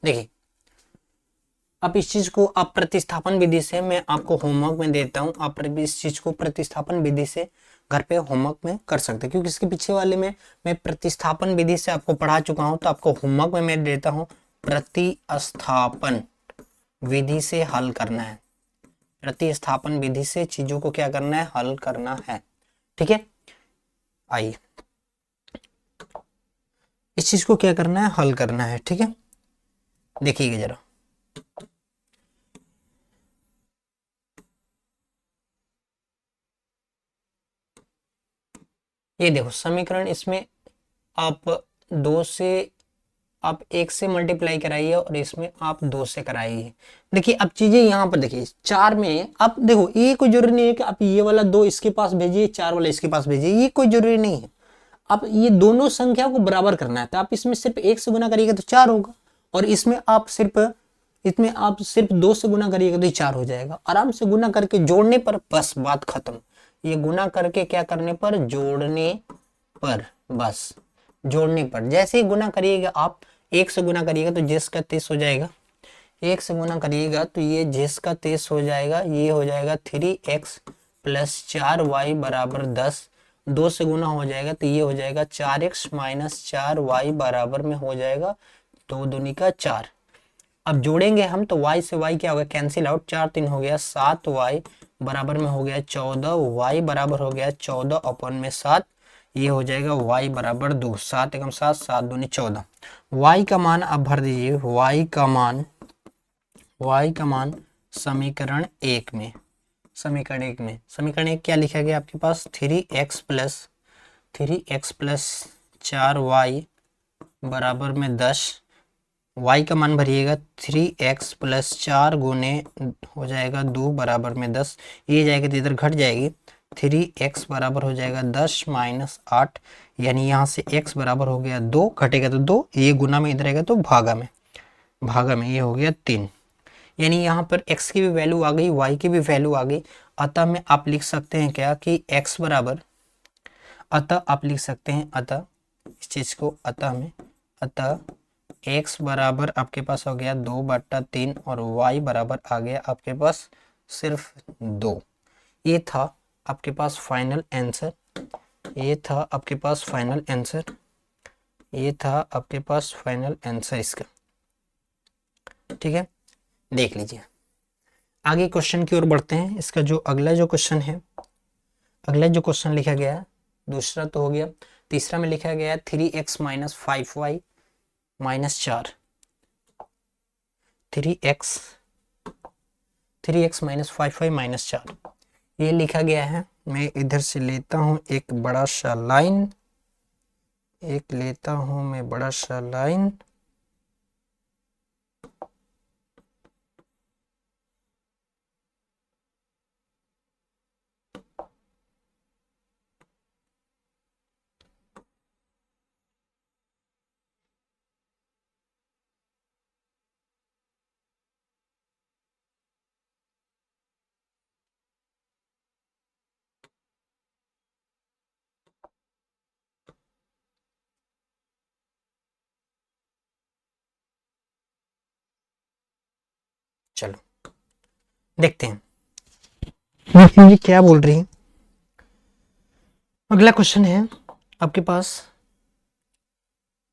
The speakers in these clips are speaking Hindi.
देखिए अब इस चीज को आप प्रतिस्थापन विधि से मैं आपको होमवर्क में देता हूं, आप इस चीज को प्रतिस्थापन विधि से घर पे होमवर्क में कर सकते हैं, क्योंकि इसके पीछे वाले में मैं प्रतिस्थापन विधि से आपको पढ़ा चुका हूं, तो आपको होमवर्क में मैं देता हूं प्रतिस्थापन विधि से हल करना है। प्रतिस्थापन विधि से चीजों को क्या करना है, हल करना है। ठीक है, आइए इस चीज को क्या करना है, हल करना है। ठीक है, देखिएगा जरा। ये देखो समीकरण, इसमें आप दो से आप एक से मल्टीप्लाई कराइए और इसमें आप दो से कराइए। देखिए अब चीजें यहाँ पर देखिए, चार में आप देखो, ये कोई जरूरी नहीं है कि आप ये वाला दो इसके पास भेजिए, चार वाला इसके पास भेजिए, ये कोई जरूरी नहीं है। आप ये दोनों संख्या को बराबर करना है, तो आप इसमें सिर्फ एक से गुना करिएगा तो चार होगा, और इसमें आप सिर्फ दो से गुना करिएगा तो ये चार हो जाएगा। आराम से गुना करके जोड़ने पर बस बात खत्म। ये गुना करके क्या करने पर, जोड़ने पर, बस जोड़ने पर। जैसे ही गुना करिएगा आप, एक से गुना करिएगा तो जिस का 30 हो जाएगा, एक से गुना करिएगा तो ये जिस का 30 हो जाएगा, ये हो जाएगा 3x प्लस 4y बराबर 10। दो से गुना हो जाएगा तो ये हो जाएगा 4x माइनस 4y बराबर में हो जाएगा दो दूनी का 4। अब जोड़ेंगे हम तो y से y क्या हो गया, कैंसिल आउट, 4 3 हो गया 7y बराबर में हो गया 14, y बराबर हो गया 14 अपन में 7, ये हो जाएगा y बराबर 2, 7 एकम 7, 7 दूनी 14। y का मान अब भर दीजिए, y का मान समीकरण एक में, समीकरण एक क्या लिखा गया आपके पास, 3x प्लस 4y बराबर में 10। y का मान भरिएगा, 3x प्लस 4 गुने हो जाएगा 2 बराबर में 10, ये जाएगा तो इधर घट जाएगी, 3x बराबर हो जाएगा 10 माइनस 8, यानी यहाँ से x बराबर हो गया 2, घटेगा तो 2, ये गुना में इधर आएगा तो भागा में ये हो गया 3। यानी यहाँ पर x की भी वैल्यू आ गई, y की भी वैल्यू आ गई। अतः में आप लिख सकते हैं क्या कि x बराबर, अतः आप लिख सकते हैं, अतः इस चीज को अतः x बराबर आपके पास हो गया 2/3 और y बराबर आ गया आपके पास सिर्फ 2। ये था आपके पास फाइनल आंसर, ये था आपके पास फाइनल आंसर, ये था आपके पास फाइनल आंसर इसका। ठीक है, देख लीजिए। आगे क्वेश्चन की ओर बढ़ते हैं। इसका जो अगला जो क्वेश्चन है, अगला जो क्वेश्चन लिखा गया है, दूसरा तो हो गया, तीसरा में लिखा गया है 3x minus 5y minus 4, 3x minus 5y minus 4 ये लिखा गया है। मैं इधर से लेता हूं एक बड़ा सा लाइन, बड़ा सा लाइन, चलो देखते हैं ये क्या बोल रही है। अगला क्वेश्चन है आपके पास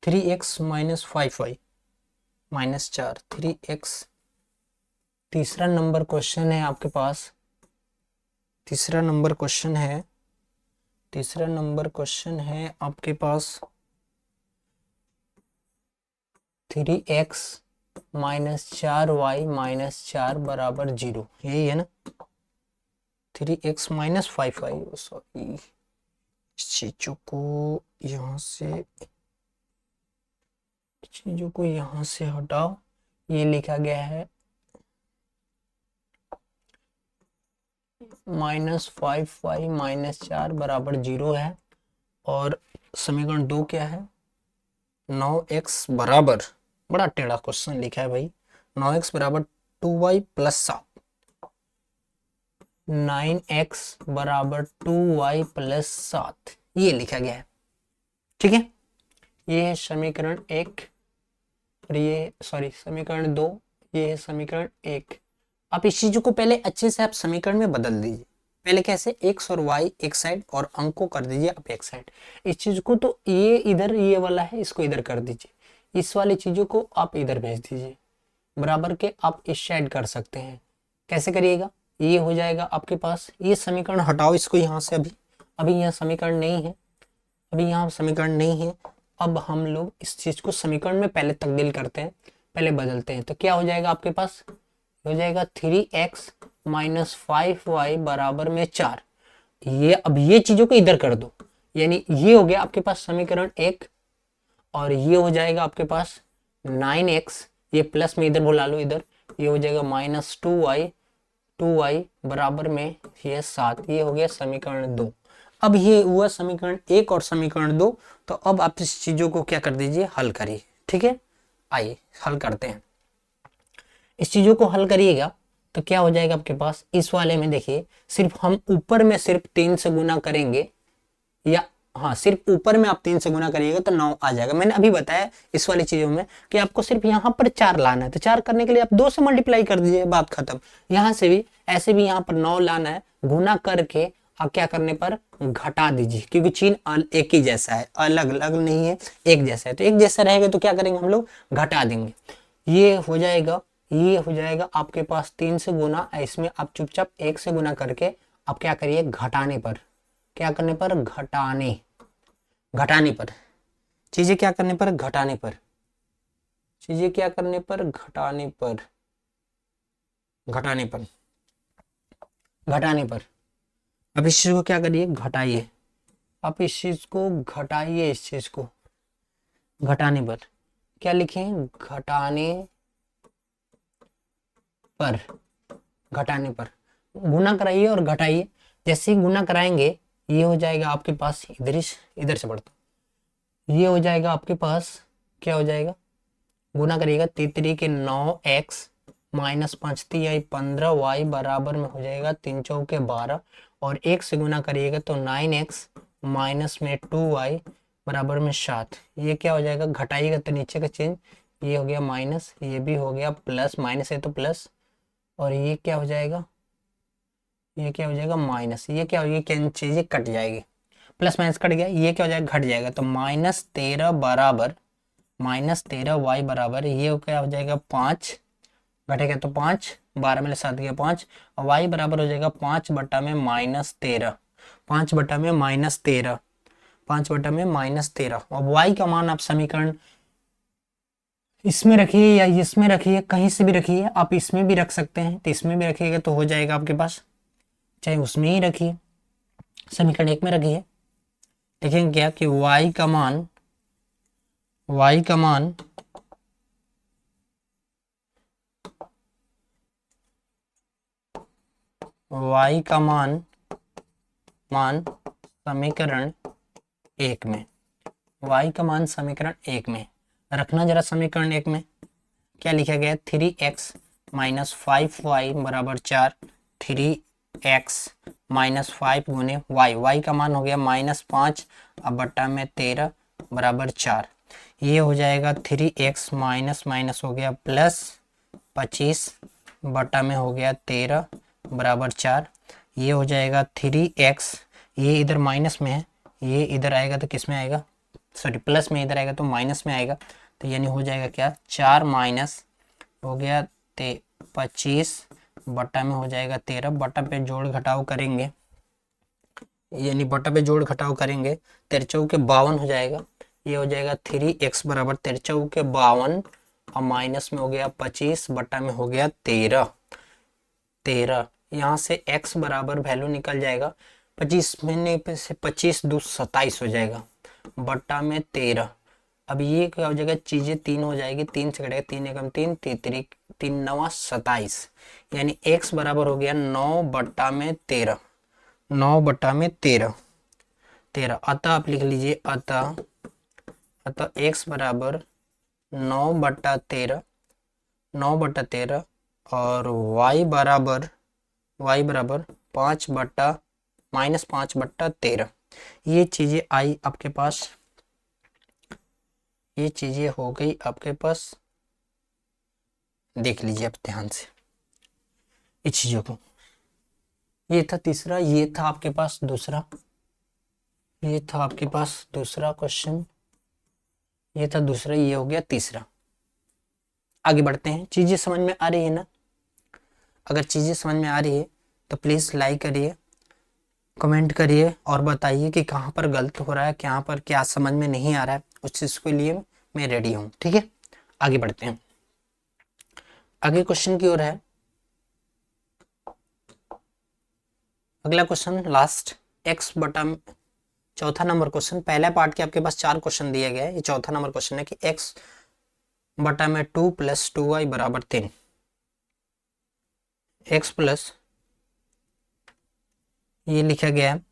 3x minus 5y minus 4, 3x। तीसरा नंबर क्वेश्चन है आपके पास, तीसरा नंबर क्वेश्चन है आपके पास 3x माइनस 4y माइनस 4 बराबर 0, यही है ना। 3x माइनस 5y, सॉरी चीजों को यहाँ से हटाओ, ये लिखा गया है माइनस 5y माइनस 4 बराबर 0 है, और समीकरण 2 क्या है, 9x बराबर, बड़ा टेढ़ा क्वेश्चन लिखा है भाई, 9x बराबर 2y प्लस 7, 9x बराबर 2y प्लस 7 ये लिखा गया है। ठीक है, ये है समीकरण एक, और ये सॉरी समीकरण 2, ये है समीकरण 1। आप इस चीज को पहले अच्छे से आप समीकरण में बदल दीजिए। पहले कैसे, x और y एक साइड और अंक को कर दीजिए आप एक साइड। इस चीज को तो ये इधर, ये वाला है इसको इधर कर दीजिए, इस वाली चीजों को आप इधर भेज दीजिए। बराबर के आप इस साइड कर सकते हैं। कैसे करिएगा, ये हो जाएगा आपके पास, ये समीकरण हटाओ इसको यहाँ से, अभी अभी यहाँ समीकरण नहीं है, अभी यहाँ समीकरण नहीं है। अब हम लोग इस चीज को समीकरण में पहले तब्दील करते हैं, पहले बदलते हैं। तो क्या हो जाएगा आपके पास, हो जाएगा 3x माइनस 5y बराबर में 4। ये अब ये चीजों को इधर कर दो, यानी ये हो गया आपके पास समीकरण 1, और ये हो जाएगा आपके पास 9x, ये प्लस में इधर बुला लो इधर, ये हो जाएगा माइनस 2y बराबर में ये 7। ये हो गया समीकरण 2। अब ये हुआ समीकरण 1 और समीकरण 2। तो अब आप इस चीजों को क्या कर दीजिए, हल करिए। ठीक है, आइए हल करते हैं। इस चीजों को हल करिएगा तो क्या हो जाएगा आपके पास, इस वाले में देखिए सिर्फ हम ऊपर में सिर्फ 3 से गुना करेंगे, या हाँ सिर्फ ऊपर में आप 3 से गुना करिएगा तो 9 आ जाएगा। मैंने अभी बताया इस वाली चीजों में कि आपको सिर्फ यहाँ पर 4 लाना है, तो 4 करने के लिए आप 2 से मल्टीप्लाई कर दीजिए, बात खत्म। यहाँ से भी ऐसे भी यहाँ पर 9 लाना है, गुना करके आप क्या करने पर घटा दीजिए, क्योंकि चिन्ह एक ही जैसा है, अलग अलग नहीं है, एक जैसा है। तो एक जैसा रहेगा तो क्या करेंगे हम लोग, घटा देंगे। ये हो जाएगा, ये हो जाएगा आपके पास 3 से गुना, इसमें आप चुपचाप 1 से गुना करके आप क्या करिए, घटाने पर, क्या करने पर, घटाने पर चीजें क्या करने पर, घटाने पर चीजें क्या करने पर, घटाने पर अब इस चीज को क्या करिए, घटाइए। आप इस चीज को घटाइए, इस चीज को घटाने पर क्या लिखें, घटाने पर गुना कराइए और घटाइए। जैसे ही गुना कराएंगे ये हो जाएगा आपके पास, इधर से बढ़ता, ये हो जाएगा आपके पास, क्या हो जाएगा, गुना करिएगा 3 के 9x माइनस 5 3 15y बराबर में हो जाएगा 3 चौके 12, और 1 से गुना करिएगा तो 9x माइनस में 2y बराबर में 7। ये क्या हो जाएगा, घटाइएगा तो नीचे का चेंज, ये हो गया माइनस, ये भी हो गया प्लस, माइनस है तो प्लस, और ये क्या हो जाएगा, ये क्या हो जाएगा माइनस, ये क्या हो जाएगी, क्या चीजें कट जाएगी, प्लस माइनस कट गया, ये क्या हो जाएगा, घट जाएगा। तो -13 बराबर -13y बराबर, ये क्या हो जाएगा 5, घटेगा तो 5, 12 में 7 गया 5, और y बराबर हो जाएगा 5 बटा में -13, 5 बटा में -13, 5 बटा में -13। अब y का मान आप समीकरण इसमें रखिए या इसमें रखिए, कहीं से भी रखिए, आप इसमें भी रख सकते हैं, तो इसमें भी रखिएगा तो हो जाएगा आपके पास, चाहे उसमें ही रखिए, समीकरण 1 में रखिए। देखेंगे क्या कि y का मान समीकरण 1 में, y का मान समीकरण 1 में रखना। जरा समीकरण 1 में क्या लिखा गया, 3x माइनस 5y बराबर 4, 3x माइनस 5 गुने y का मान हो गया -5 अब बट्टा में 13 बराबर 4। ये हो जाएगा 3x माइनस माइनस हो गया प्लस 25 बटा में हो गया 13 बराबर 4। ये हो जाएगा 3x, ये इधर माइनस में है, ये इधर आएगा तो किस में आएगा, सॉरी प्लस में, इधर आएगा तो माइनस में आएगा। तो यानी हो जाएगा क्या, 4 माइनस हो गया 25 बटा में हो जाएगा 13, बटा पे जोड़ घटाव करेंगे, यानी बटा पे जोड़ घटाव करेंगे 13 के 52 हो जाएगा। ये हो जाएगा 3x बराबर 13 के 52 और माइनस में हो गया 25 बटा में हो गया 13। यहाँ से x बराबर वैल्यू निकल जाएगा 25 में से 25 2 27 हो जाएगा बटा में 13। अब ये क्या हो जाएगा, चीजें 3 हो जाएगी, 3 से कटेगा 3 एकम 3 3 9 27, यानी x बराबर हो गया 9 बटा में 13, 9 बटा में 13। अतः आप लिख लीजिए, अतः x बराबर 9 बटा 13, 9 बटा 13 और y बराबर 5 बटा -5 बटा 13। ये चीजें आई आपके पास, ये चीजें हो गई आपके पास देख लीजिए आप ध्यान से इस चीजों को। ये था तीसरा, ये था आपके पास दूसरा, ये था आपके पास दूसरा क्वेश्चन, ये था दूसरा, ये हो गया तीसरा। आगे बढ़ते हैं। चीजें समझ में आ रही है ना? अगर चीजें समझ में आ रही है तो प्लीज लाइक करिए, कमेंट करिए और बताइए कि कहाँ पर गलत हो रहा है, कहाँ पर क्या समझ में नहीं आ रहा है। उस चीज के लिए मैं रेडी हूँ। ठीक है, आगे बढ़ते हैं। आगे क्वेश्चन की ओर है। अगला क्वेश्चन लास्ट एक्स बटा, चौथा नंबर क्वेश्चन। पहला पार्ट के आपके पास 4 क्वेश्चन दिए गए हैं, ये चौथा नंबर क्वेश्चन है कि एक्स बटा में 2 + 2y बराबर 3। एक्स प्लस, ये लिखा गया है,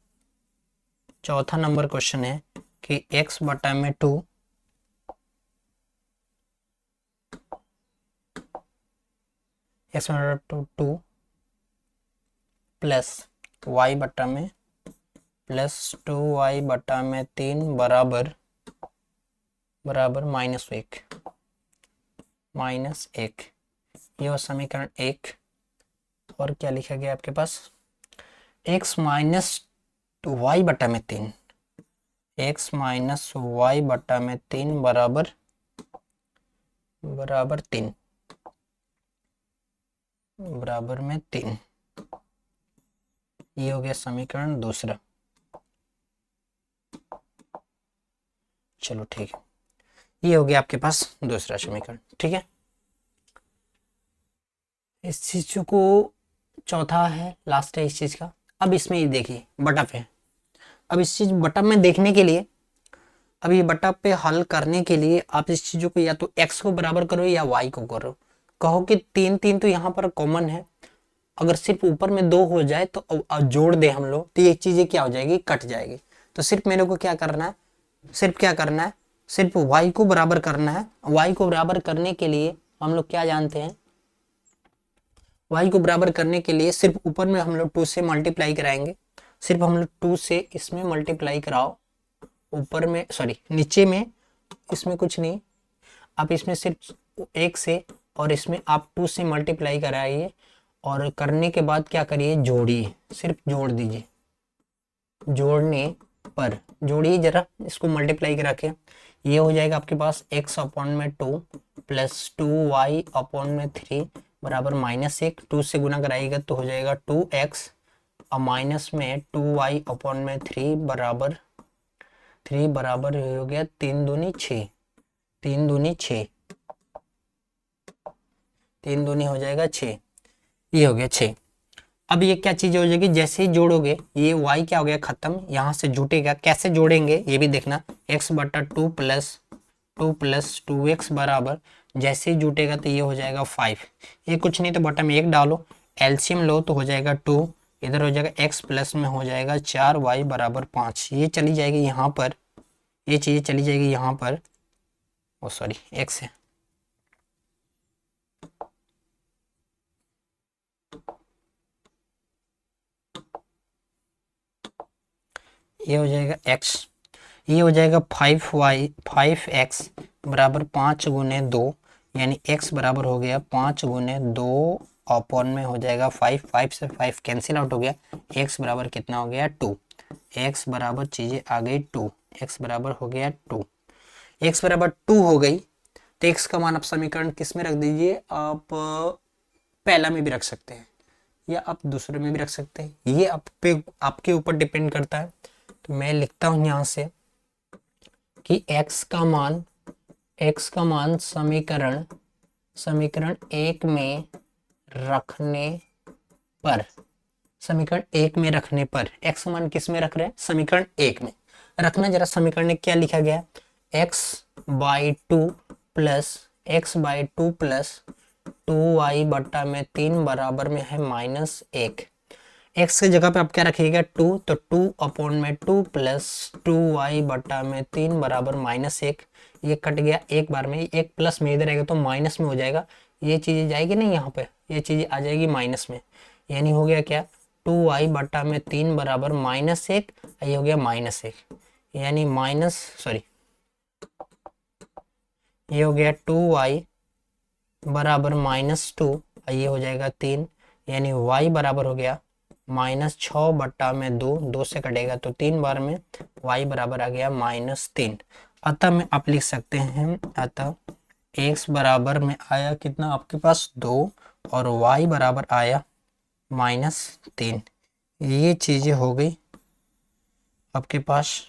चौथा नंबर क्वेश्चन है कि एक्स बटा में 2 एक्स बटा 2 प्लस वाई बटा में प्लस 2y बटा में 3 बराबर -1। ये हो समीकरण 1। और क्या लिखा गया आपके पास? x माइनस वाई बटा में 3, x माइनस वाई बटा में 3 बराबर 3, बराबर में 3। ये हो गया समीकरण दूसरा। चलो ठीक है, ये हो गया आपके पास दूसरा समीकरण। ठीक है, इस चीज को चौथा है, लास्ट है इस चीज का। अब इसमें ये देखिए बटा पे, अब इस चीज बटा में देखने के लिए, अब ये बटा पे हल करने के लिए आप इस चीजों को या तो x को बराबर करो या y को करो। कहो कि 3 तो यहाँ पर कॉमन है, अगर सिर्फ ऊपर में 2 हो जाए तो जोड़ दे हम लोग तो ये चीजें क्या हो जाएगी, कट जाएगी। तो सिर्फ मेरे को क्या करना है, सिर्फ y को बराबर करना है। y को बराबर करने के लिए हम लोग क्या जानते हैं, y को बराबर करने के लिए सिर्फ ऊपर में हम लोग 2 से मल्टीप्लाई कराएंगे। सिर्फ हम लोग 2 से इसमें मल्टीप्लाई कराओ, ऊपर में सॉरी नीचे में इसमें कुछ नहीं, आप इसमें सिर्फ 1 से और इसमें आप 2 से मल्टीप्लाई कराइए और करने के बाद क्या करिए, जोड़िए, सिर्फ जोड़ दीजिए। जोड़ने पर जोड़िए जरा, इसको मल्टीप्लाई करा के ये हो जाएगा आपके पास x अपॉन में 2 प्लस 2y अपॉन में 3 बराबर -1। 2 से गुना कराइएगा तो हो जाएगा 2x और माइनस में 2y अपॉन में 3 बराबर हो गया 3 दूनी 6, 3 दूनी 6, 3 दूनी हो जाएगा 6, ये हो गया 6। अब ये क्या चीज हो जाएगी, जैसे ही जोड़ोगे ये y क्या हो गया खत्म, यहाँ से जुटेगा। कैसे जोड़ेंगे ये भी देखना, x बटा 2 प्लस 2x बराबर, जैसे ही जुटेगा तो ये हो जाएगा 5। ये कुछ नहीं तो बटा में 1 डालो, एलसीएम लो तो हो जाएगा 2, इधर हो जाएगा x प्लस में हो जाएगा 4y बराबर 5। ये चली जाएगी यहाँ पर, ये चीज़ें चली जाएगी यहाँ पर, ओ सॉरी x है, ये हो जाएगा x, ये हो जाएगा 5x बराबर 5 गुने 2, यानी x बराबर हो गया 5 गुने 2 अपॉन में हो जाएगा 5, 5 से 5 कैंसिल आउट हो गया, x बराबर कितना हो गया 2। x बराबर चीज़ें आ गई 2, x बराबर हो गया 2, x बराबर 2 हो गई तो x का मान आप समीकरण किस में रख दीजिए, आप पहला में भी रख सकते हैं या आप दूसरे में भी रख सकते हैं, ये आपके ऊपर डिपेंड करता है। तो मैं लिखता हूं यहां से कि x का मान समीकरण 1 में रखने पर, समीकरण 1 में रखने पर x का मान किस में रख रहे हैं, समीकरण 1 में रखना। जरा समीकरण में क्या लिखा गया है, x/2 प्लस 2y बटा में 3 बराबर में है -1। x की जगह पे आप क्या रखिएगा 2, तो 2 अपॉन में 2 प्लस 2y बटा में 3 बराबर -1। ये कट गया एक बार में, एक प्लस में इधर आएगा तो माइनस में हो जाएगा, ये चीज़ें जाएगी नहीं यहाँ पे, ये चीज़ें आ जाएगी माइनस में, यानी हो गया क्या 2y बटा में 3 बराबर -1, ये हो गया -1, यानी ये हो गया 2y बराबर -2, ये हो जाएगा 3, यानी y बराबर हो गया -6/2, 2 से कटेगा तो 3 बार में y बराबर आ गया -3। अतः में आप लिख सकते हैं, अतः x बराबर में आया कितना आपके पास 2 और y बराबर आया -3। ये चीजें हो गई आपके पास।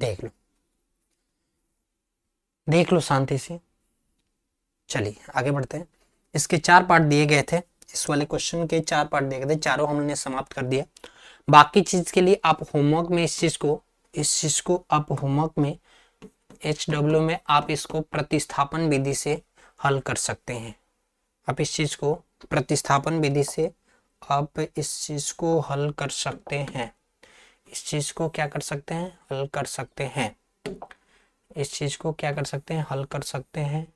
देख लो, देख लो शांति से। चलिए आगे बढ़ते हैं। इसके 4 पार्ट दिए गए थे, इस वाले क्वेश्चन के 4 पार्ट दिए गए थे, चारों हमने समाप्त कर दिया। बाकी चीज के लिए आप होमवर्क में इस चीज को आप होमवर्क में HW में आप इसको प्रतिस्थापन विधि से हल कर सकते हैं। आप इस चीज को प्रतिस्थापन विधि से आप इस चीज को हल कर सकते हैं। इस चीज को क्या कर सकते हैं, हल कर सकते हैं। इस चीज को क्या कर सकते हैं, हल कर सकते हैं।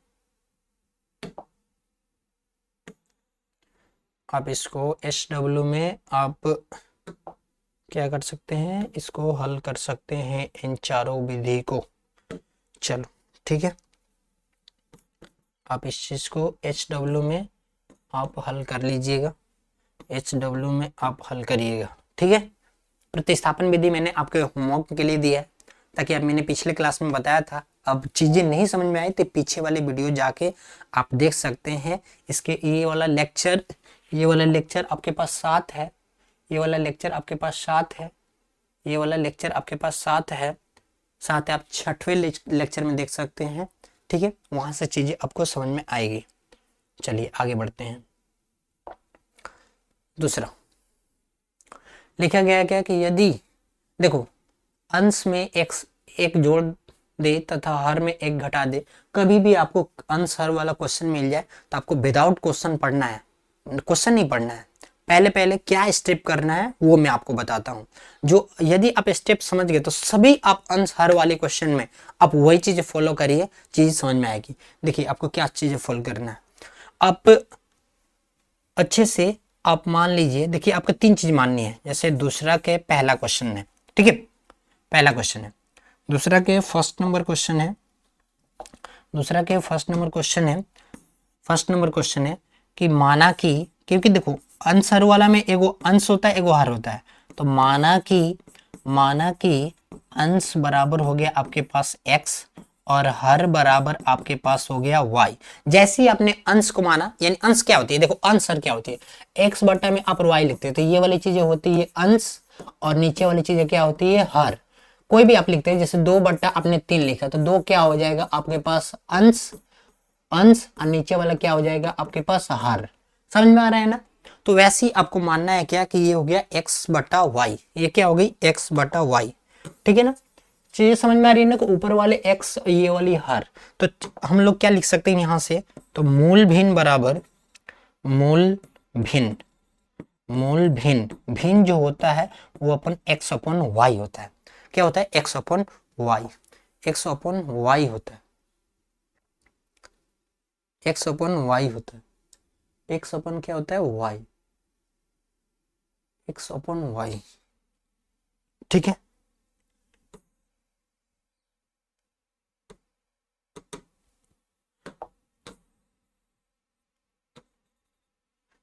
आप इसको HW में आप क्या कर सकते हैं, इसको हल कर सकते हैं, इन चारों विधि को। चलो ठीक है, आप इस चीज को HW में आप हल कर लीजिएगा, HW में आप हल करिएगा, ठीक है। प्रतिस्थापन विधि मैंने आपके होमवर्क के लिए दिया है, ताकि अब मैंने पिछले क्लास में बताया था, अब चीजें नहीं समझ में आई तो पीछे वाले वीडियो जाके आप देख सकते हैं। इसके ये वाला लेक्चर आपके पास 7 है, ये वाला लेक्चर आपके पास 7 है, ये वाला लेक्चर आपके पास 7 है, साथ ही आप 6वें लेक्चर में देख सकते हैं, ठीक है। वहां से चीजें आपको समझ में आएगी। चलिए आगे बढ़ते हैं। दूसरा लिखा गया क्या कि यदि देखो अंश में एक जोड़ दे तथा हर में एक घटा दे, कभी भी आपको अंश हर वाला क्वेश्चन मिल जाए तो आपको विदाउट क्वेश्चन पढ़ना है, क्वेश्चन नहीं पढ़ना है। पहले क्या स्टेप करना है वो मैं आपको बताता हूं। जो यदि आप स्टेप समझ गए तो सभी आप अंश हर वाले क्वेश्चन में आप वही चीजें फॉलो करिए, चीज समझ में आएगी। देखिए आपको क्या चीजें फॉलो करना है। आप अच्छे से आप मान लीजिए, देखिए आपको 3 चीज माननी है। जैसे दूसरा के पहला क्वेश्चन है, ठीक है, पहला क्वेश्चन है। दूसरा के फर्स्ट नंबर क्वेश्चन है, दूसरा के फर्स्ट नंबर क्वेश्चन है कि माना कि, क्योंकि देखो अंश हर वाला में एगो अंश होता है एगो हर होता है, तो माना कि अंश बराबर हो गया आपके पास x और हर बराबर आपके पास हो गया y। जैसे ही आपने अंश को माना, यानी अंश क्या होती है, देखो अंश हर क्या होती है, x बटा में आप y लिखते हैं तो ये वाली चीजें होती है अंश, और नीचे वाली चीजें क्या होती है, हर। कोई भी आप लिखते हैं, जैसे 2 बटा आपने 3 लिखा तो 2 क्या हो जाएगा आपके पास अंश और नीचे वाला क्या हो जाएगा आपके पास हर। समझ में आ रहा है ना। तो वैसे ही आपको मानना है क्या कि ये हो गया x बटा वाई, ये क्या हो गई x बटा वाई, ठीक है ना। चीजें समझ में आ रही है ना। तो ऊपर वाले x, ये वाली हर, तो हम लोग क्या लिख सकते हैं यहां से, तो मूल भिन्न बराबर मूल भिन्न जो होता है वो अपन x अपन वाई होता है। क्या होता है, x अपन वाई, x अपन वाई होता है, x अपन वाई होता है, x अपन क्या होता है वाई, x अपन वाई, ठीक है।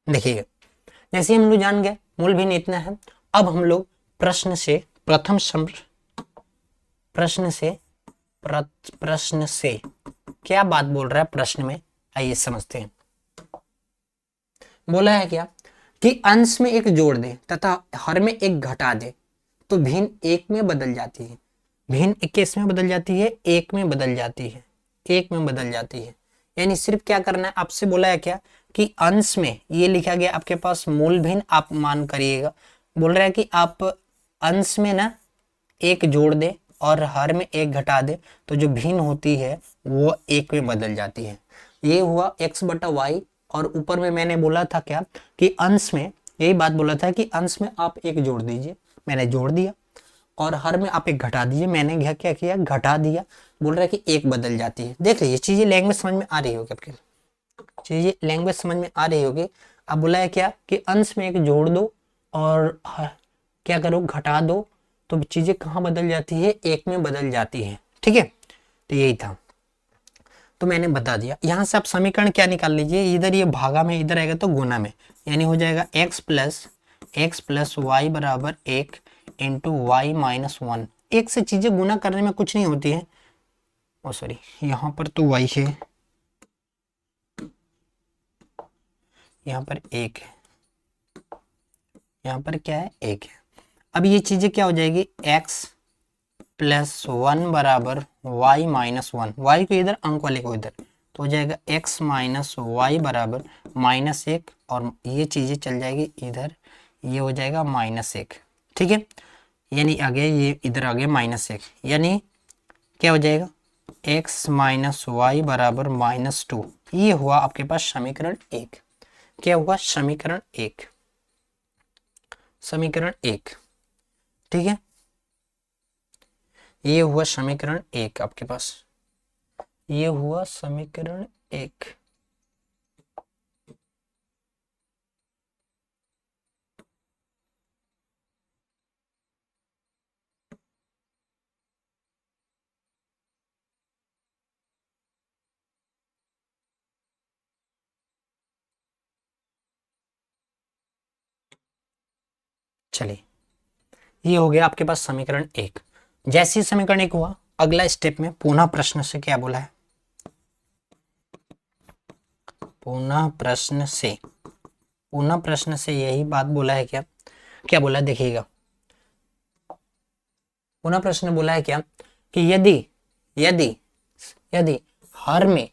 देखिए जैसे हम लोग जान गए मूल भिन्न इतना है। अब हम लोग प्रश्न से क्या बात बोल रहा है प्रश्न में, आइए समझते हैं। बोला है क्या कि अंश में एक जोड़ दे तथा हर में एक घटा दे तो भिन्न एक में बदल जाती है। भिन्न 21 में बदल जाती है, एक में बदल जाती है, एक में बदल जाती है। यानी सिर्फ क्या करना है, आपसे बोला है क्या कि अंश में ये लिखा गया आपके पास मूल भिन्न आप मान करिएगा। बोल रहा है कि आप अंश में ना एक जोड़ दे और हर में एक घटा दे तो जो भिन्न होती है वो एक में बदल जाती है। ये हुआ x बटा वाई। और ऊपर में मैंने बोला था क्या कि अंश में, यही बात बोला था कि अंश में आप एक जोड़ दीजिए, मैंने जोड़ दिया। और हर में आप एक घटा दीजिए। मैंने क्या किया, घटा दिया। बोल रहा है कि एक बदल जाती है। देख लीजिए चीजें लैंग्वेज समझ में आ रही होगी आपके, चीजें लैंग्वेज समझ में आ रही होगी। अब बोला है क्या कि अंश में एक जोड़ दो और क्या करो, घटा दो, तो चीजें कहाँ बदल जाती है, एक में बदल जाती है। ठीक है, तो यही था, तो मैंने बता दिया। यहाँ से आप समीकरण क्या निकाल लीजिए, इधर ये भागा में, इधर आएगा तो गुना में, यानी हो जाएगा x प्लस वाई बराबर 1 इंटू वाई माइनस 1। एक से चीजें गुना करने में कुछ नहीं होती है। ओ सॉरी, यहाँ पर तो y है, यहाँ पर 1 है, यहाँ पर क्या है, 1 है। अब ये चीजें क्या हो जाएगी, x प्लस 1 बराबर y माइनस 1, वाई को इधर, अंक वाले को इधर, तो हो जाएगा x माइनस वाई बराबर -1, और ये चीजें चल जाएगी इधर, ये हो जाएगा -1। ठीक है, यानी आ गया, ये इधर आ गया -1, यानी क्या हो जाएगा, x माइनस वाई बराबर -2। ये हुआ आपके पास समीकरण 1। क्या हुआ, समीकरण 1, समीकरण 1। ठीक है, ये हुआ समीकरण 1 आपके पास, ये हुआ समीकरण 1। चलिए, ये हो गया आपके पास समीकरण 1। जैसे ही समीकरण 1 हुआ, अगला स्टेप में पुनः प्रश्न से क्या बोला है, पुनः प्रश्न से, पुनः प्रश्न से यही बात बोला है। क्या क्या बोला, देखिएगा, पुनः प्रश्न बोला है क्या कि यदि यदि यदि हर में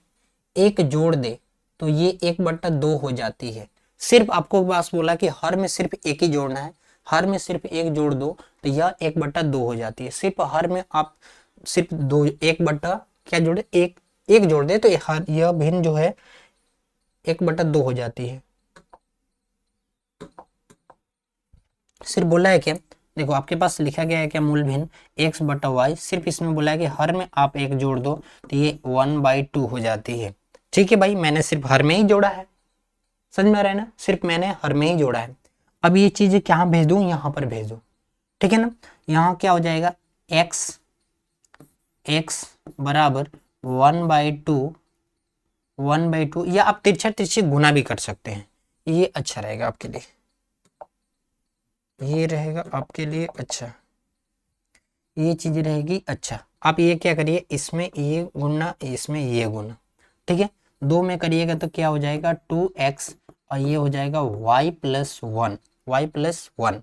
एक जोड़ दे तो ये 1/2 हो जाती है। सिर्फ आपको बस बोला कि हर में सिर्फ एक ही जोड़ना है, हर में सिर्फ एक जोड़ दो तो यह 1/2 हो जाती है। सिर्फ हर में आप सिर्फ दो, 1 क्या जोड़े, एक एक जोड़ दे तो यह भिन्न जो है 1/2 हो जाती है। सिर्फ बोला है क्या, देखो आपके पास लिखा गया है क्या, मूल भिन्न x/y, सिर्फ इसमें बोला है कि हर में आप एक जोड़ दो तो ये 1/2 हो जाती है। ठीक है भाई, मैंने सिर्फ हर में ही जोड़ा है, समझ में आ रहा है ना, सिर्फ मैंने हर में ही जोड़ा है। अब ये चीजें कहाँ भेज दूं, यहाँ पर भेज दूं। ठीक है ना, यहाँ क्या हो जाएगा, x बराबर 1/2, या आप तिरछा तिरछी गुना भी कर सकते हैं, ये अच्छा रहेगा आपके लिए, ये रहेगा आपके लिए अच्छा, ये चीज रहेगी अच्छा। आप ये क्या करिए, इसमें ये गुना, इसमें ये गुना। ठीक है, 2 में करिएगा तो क्या हो जाएगा 2x, और ये हो जाएगा y प्लस 1, वाई प्लस 1।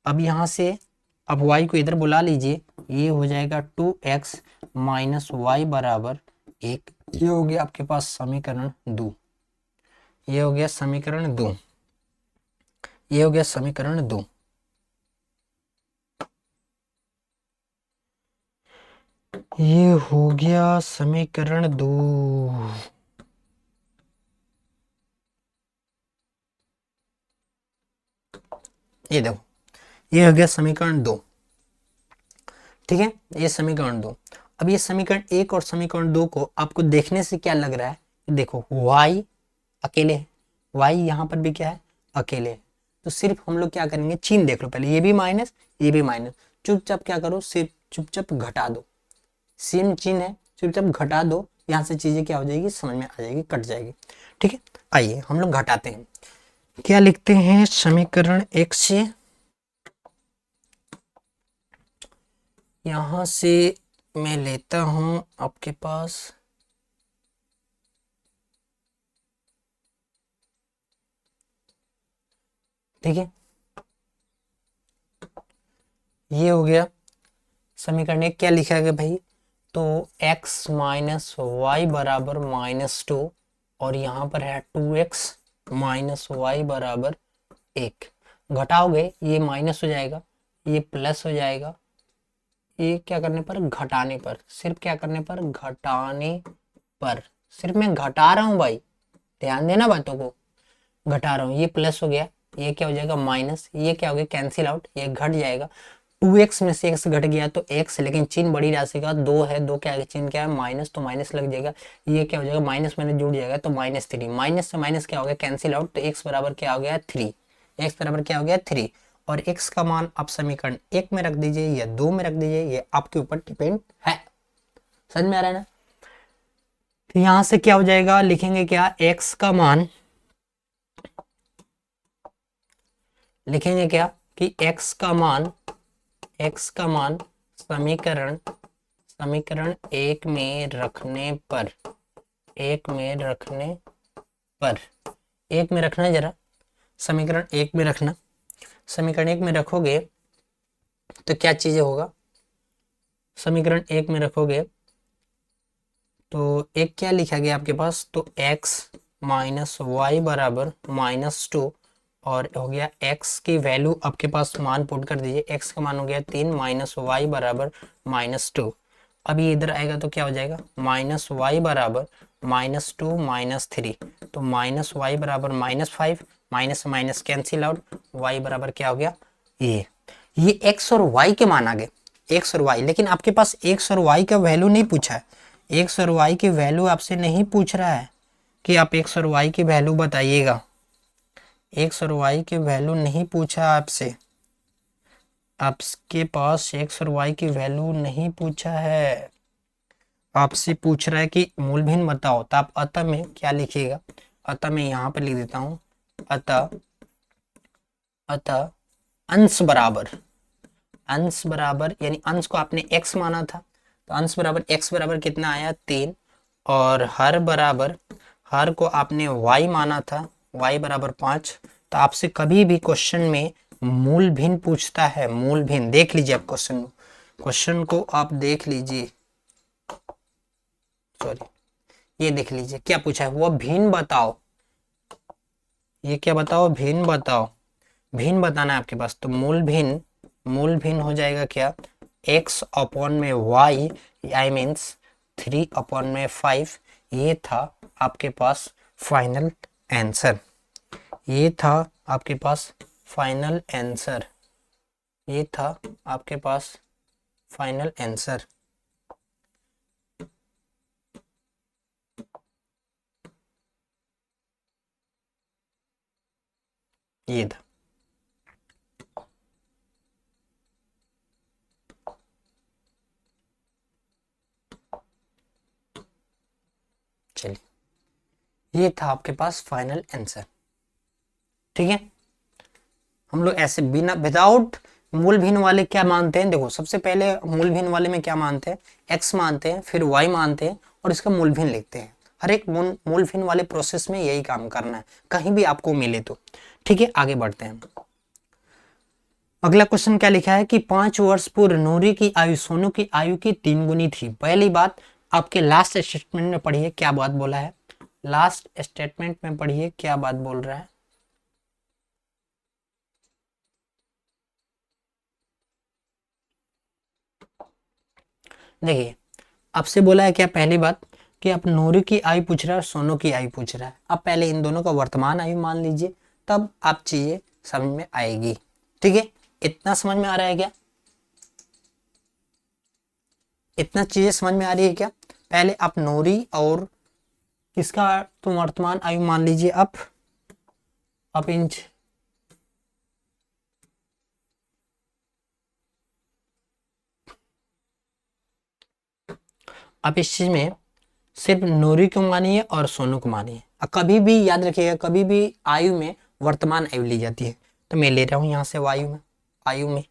अब यहाँ से अब y को इधर बुला लीजिए, ये हो जाएगा 2x माइनस वाई बराबर 1। ये हो गया आपके पास समीकरण 2, ये हो गया समीकरण 2, ये हो गया समीकरण 2। ये हो गया समीकरण 2। ये देखो, ये हो गया समीकरण 2। ठीक है, ये समीकरण 2। अब ये समीकरण 1 और समीकरण 2 को आपको देखने से क्या लग रहा है, देखो y अकेले है, y यहाँ पर भी क्या है, अकेले है। तो सिर्फ हम लोग क्या करेंगे, चिन्ह देख लो पहले, ये भी माइनस, ये भी माइनस, चुपचाप क्या करो, सिर्फ चुपचाप घटा दो, सेम चिन्ह है, चुपचाप घटा दो, यहाँ से चीजें क्या हो जाएगी, समझ में आ जाएगी, कट जाएगी। ठीक है, आइए हम लोग घटाते हैं। क्या लिखते हैं, समीकरण 1 से यहां से मैं लेता हूं आपके पास, ठीक है, ये हो गया समीकरण 1। क्या लिखा गया भाई, तो x माइनस वाई बराबर -2, और यहाँ पर है 2x माइनस वाई बराबर 1। घटाओगे ये माइनस हो जाएगा, ये प्लस हो जाएगा, ये क्या करने पर, घटाने पर, सिर्फ क्या करने पर, घटाने पर, सिर्फ मैं घटा रहा हूं भाई, ध्यान देना बातों को, घटा रहा हूं। ये प्लस हो गया, ये क्या हो जाएगा माइनस, ये क्या हो गया, कैंसिल आउट, ये घट जाएगा, 2x में से x घट गया तो x, लेकिन चिन्ह बड़ी राशि का 2 है, 2 के आगे चिन्ह क्या है माइनस, तो माइनस लग जाएगा, ये क्या हो जाएगा माइनस माइनस जुड़ जाएगा तो -3, माइनस से माइनस क्या हो गया कैंसिल आउट, तो x बराबर क्या हो गया 3, x बराबर क्या हो गया 3, और x का मान आप समीकरण 1 में रख दीजिए या 2 में रख दीजिए, ये आपके ऊपर डिपेंड है। समझ में आ रहा है ना। तो यहां से क्या हो जाएगा, लिखेंगे क्या, x का मान लिखेंगे क्या कि x का मान समीकरण समीकरण 1 में रखने पर 1 में रखने पर 1 में रखना है, जरा समीकरण 1 में रखना, समीकरण 1 में रखोगे तो क्या चीजें होगा, समीकरण 1 में रखोगे तो एक क्या लिखा गया आपके पास, तो x माइनस वाई बराबर -2, और हो गया x की वैल्यू आपके पास मान पुट कर दीजिए, x का मान हो गया 3 माइनस वाई बराबर -2, अब ये इधर आएगा तो क्या हो जाएगा माइनस वाई बराबर -2 -3, तो माइनस वाई बराबर -5, minus minus cancel out, y बराबर क्या हो गया ये x और y के मान आ गए, x और y, लेकिन आपके पास x और y का वैल्यू नहीं पूछा है, x और y की वैल्यू आपसे नहीं पूछ रहा है कि आप x और y की वैल्यू बताइएगा, x और y की वैल्यू नहीं पूछा आपसे, आपके पास x और y की वैल्यू नहीं पूछा है, आपसे पूछ रहा है कि मूल भिन्न बताओ, तो आप अतः में क्या लिखिएगा, अतः मैं यहाँ पर लिख देता हूँ, अतः अंश बराबर यानी अंश को आपने x माना था, तो अंश बराबर x बराबर कितना आया 3, और हर को आपने y माना था, y बराबर 5, तो आपसे कभी भी क्वेश्चन में मूल भिन्न पूछता है, मूल भिन्न देख लीजिए आप क्वेश्चन को आप देख लीजिए, सॉरी ये देख लीजिए क्या पूछा है, वो भिन्न बताओ, ये क्या बताओ भिन्न बताओ, भिन्न बताना है आपके पास, तो मूल भिन्न हो जाएगा क्या x अपॉन में y, आई मीन्स 3 अपॉन में 5, ये था आपके पास फाइनल आंसर, ये था आपके पास फाइनल आंसर, ये था आपके पास फाइनल आंसर। ये था, चलिए ये था आपके पास फाइनल आंसर, ठीक है। हम लोग ऐसे बिना विदाउट मूल भिन्न वाले क्या मानते हैं, देखो सबसे पहले मूल भिन्न वाले में क्या मानते हैं, x मानते हैं, फिर y मानते हैं और इसका मूल भिन्न लिखते हैं, हर एक मूल भिन्न वाले प्रोसेस में यही काम करना है, कहीं भी आपको मिले तो, ठीक है। आगे बढ़ते हैं, अगला क्वेश्चन क्या लिखा है कि 5 वर्ष पूर्व नूरी की आयु सोनू की आयु की 3 गुनी थी, पहली बात आपके लास्ट स्टेटमेंट में पढ़िए क्या बात बोला है, लास्ट स्टेटमेंट में पढ़िए क्या बात बोल रहा है, देखिए आपसे बोला है क्या, पहली बात कि आप नूरी की आयु पूछ रहा है और सोनू की आयु पूछ रहा है, आप पहले इन दोनों का वर्तमान आयु मान लीजिए, तब आप चीजें समझ में आएगी, ठीक है। इतना समझ में आ रहा है क्या, इतना चीजें समझ में आ रही है क्या, पहले आप नूरी और किसका तो वर्तमान आयु मान लीजिए, आप इन आप इस चीज में सिर्फ नूरी को मानिए और सोनू को मानिए, और कभी भी याद रखिएगा कभी भी आयु में वर्तमान आयु ली जाती है, तो मैं ले रहा हूं यहां से आयु में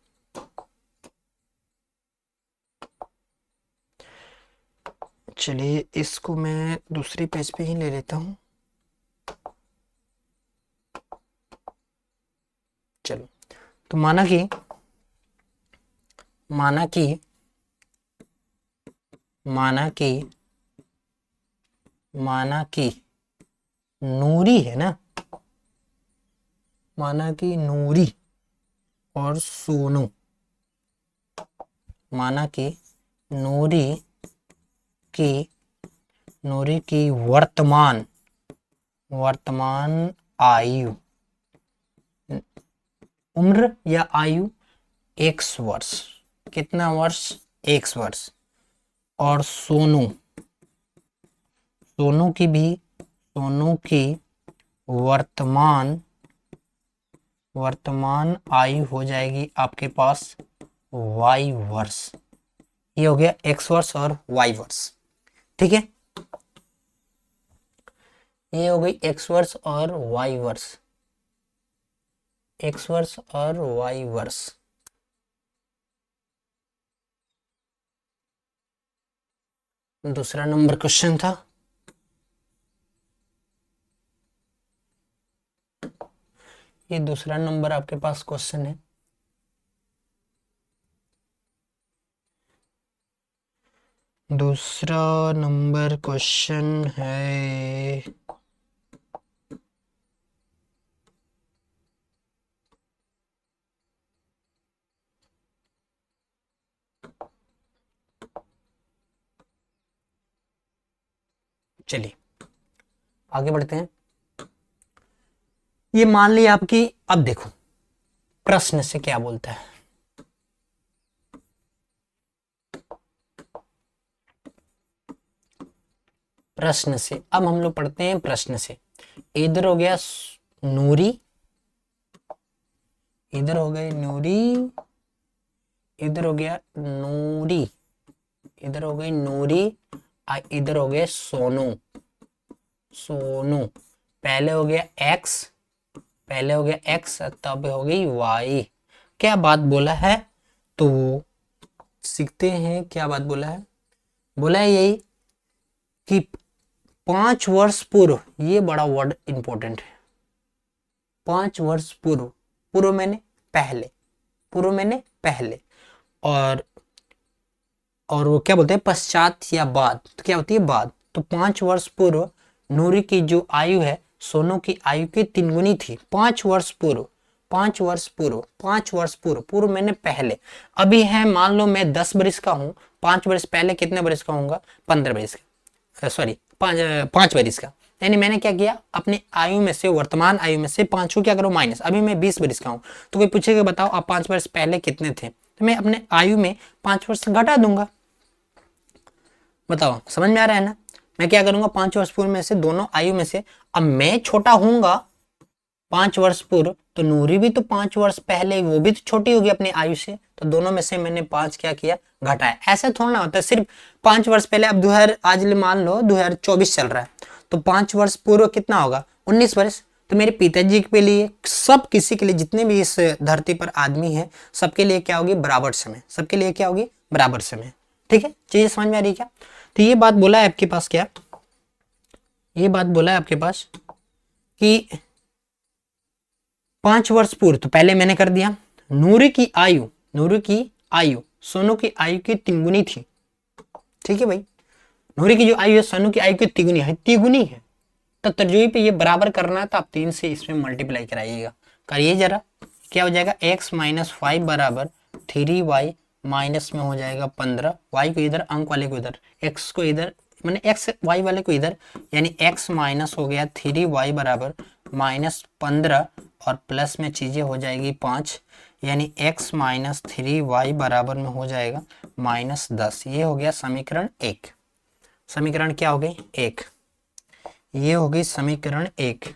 चलिए इसको मैं दूसरे पेज पे ही ले लेता हूं, चलो तो माना कि नूरी है ना, माना कि नूरी और सोनू, माना कि नूरी की वर्तमान आयु, उम्र या आयु एक्स वर्ष, कितना वर्ष, एक्स वर्ष। और सोनू, सोनू की भी, सोनू की वर्तमान, वर्तमान आयु हो जाएगी आपके पास वाई वर्ष। ये हो गया एक्स वर्ष और वाई वर्ष, ठीक है। ये हो गई एक्स वर्ष और वाई वर्ष, एक्स वर्ष और वाई वर्ष। दूसरा नंबर क्वेश्चन था, ये दूसरा नंबर आपके पास क्वेश्चन है। दूसरा नंबर क्वेश्चन है, चलिए आगे बढ़ते हैं। ये मान लिया आपकी, अब देखो प्रश्न से क्या बोलता है। प्रश्न से, अब हम लोग पढ़ते हैं प्रश्न से। इधर हो गया नूरी, इधर हो गई नूरी, इधर हो गया नूरी, इधर हो गई नूरी, इधर हो गए सोनू, सोनू। पहले हो गया एक्स, पहले हो गया एक्स, तब हो गई वाई। क्या बात बोला है, तो सीखते हैं क्या बात बोला है। बोला है यही कि 5 वर्ष पूर्व, ये बड़ा वर्ड इंपॉर्टेंट है। 5 वर्ष पूर्व, पूर्व मैंने पहले, पूर्व मैंने पहले, और वो क्या बोलते हैं पश्चात या बाद, तो क्या होती है बाद। तो 5 वर्ष पूर्व नूरी की जो आयु है सोनू की आयु की 3 गुनी थी। 5 वर्ष पूर्व, 5 वर्ष पूर्व, 5 वर्ष पूर्व, पूर्व मैंने पहले। अभी है मान लो मैं 10 बरस का हूँ, 5 वर्ष पहले कितने बरस का होऊंगा, 15 बरस का, सॉरी 5 बरस का। यानी मैंने क्या किया, अपनी आयु में से, वर्तमान आयु में से 5 को क्या करो माइनस। अभी मैं 20 बरस का हूँ, तो कोई पूछेगा बताओ आप 5 वर्ष पहले कितने थे, तो मैं अपने आयु में 5 वर्ष घटा दूंगा। बताओ समझ में आ रहा है ना। मैं क्या करूंगा, 5 वर्ष पूर्व में से दोनों आयु में से, अब मैं छोटा हूंगा 5 वर्ष पूर्व, तो नूरी भी तो 5 वर्ष पहले, वो भी तो छोटी होगी अपनी आयु से, तो दोनों में से मैंने 5 क्या किया, घटाया। ऐसा थोड़ा ना होता है सिर्फ 5 वर्ष पहले। अब 2000 आज मान लो 2024 चल रहा है, तो 5 वर्ष पूर्व कितना होगा, 19 वर्ष। तो मेरे पिताजी के लिए, सब किसी के लिए, जितने भी इस धरती पर आदमी है, सबके लिए क्या होगी, बराबर समय, सबके लिए क्या होगी, बराबर समय। ठीक है, चीजें समझ में आ रही है क्या। तो ये बात बोला है आपके पास, क्या ये बात बोला है आपके पास कि 5 वर्ष पूर्व, तो पहले मैंने कर दिया। नूरी की आयु, नूरी की आयु सोनू की आयु की 3 गुनी थी। ठीक है भाई, नूरी की जो आयु है सोनू की आयु की 3 गुनी है, 3 गुनी है। तो तर्जुई पे ये बराबर करना है, तो आप 3 से इसमें मल्टीप्लाई कराइएगा, करिए जरा। क्या हो जाएगा, x माइनस 5 बराबर 3y, माइनस में हो जाएगा 15, y को इधर, अंक वाले को इधर, x को इधर, मैंने x y वाले को इधर, यानी x माइनस हो गया 3y बराबर माइनस 15, और प्लस में चीजें हो जाएगी 5, यानी x माइनस 3y बराबर में हो जाएगा माइनस 10। ये हो गया समीकरण 1। समीकरण क्या हो गई, 1। ये हो गई समीकरण 1,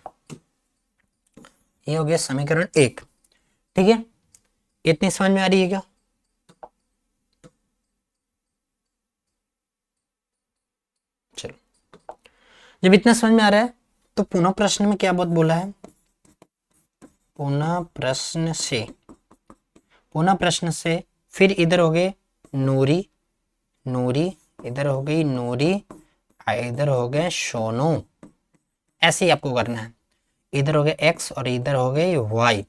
ये हो गया समीकरण 1। ठीक है, इतनी समझ में आ रही है क्या। चलो, जब इतना समझ में आ रहा है, तो पुनः प्रश्न में क्या बात बोला है, पुनः प्रश्न से, पुनः प्रश्न से फिर इधर हो गए नूरी, नूरी, इधर हो गई नूरी, इधर हो गए सोनू। ऐसे ही आपको करना है, इधर हो गए x और इधर हो गए y।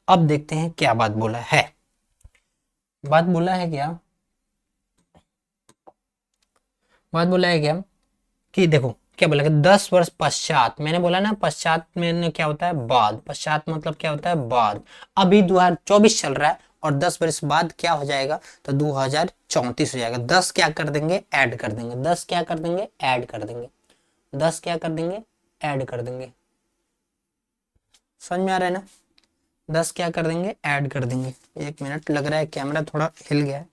अब देखते हैं क्या बात बोला है। बात बोला है क्या, बात बोला है क्या कि देखो क्या बोला, 10 वर्ष पश्चात, मैंने बोला ना पश्चात में क्या होता है, बाद। पश्चात मतलब क्या होता है, बाद। अभी 2024 चल रहा है, और 10 वर्ष बाद क्या हो जाएगा, तो 2034 हो जाएगा। 10 क्या कर देंगे, ऐड कर देंगे, 10 क्या कर देंगे, ऐड कर देंगे, 10 क्या कर देंगे, ऐड कर देंगे। समझ में आ रहा है ना, 10 क्या कर देंगे, ऐड कर देंगे। 1 मिनट, लग रहा है कैमरा थोड़ा हिल गया है।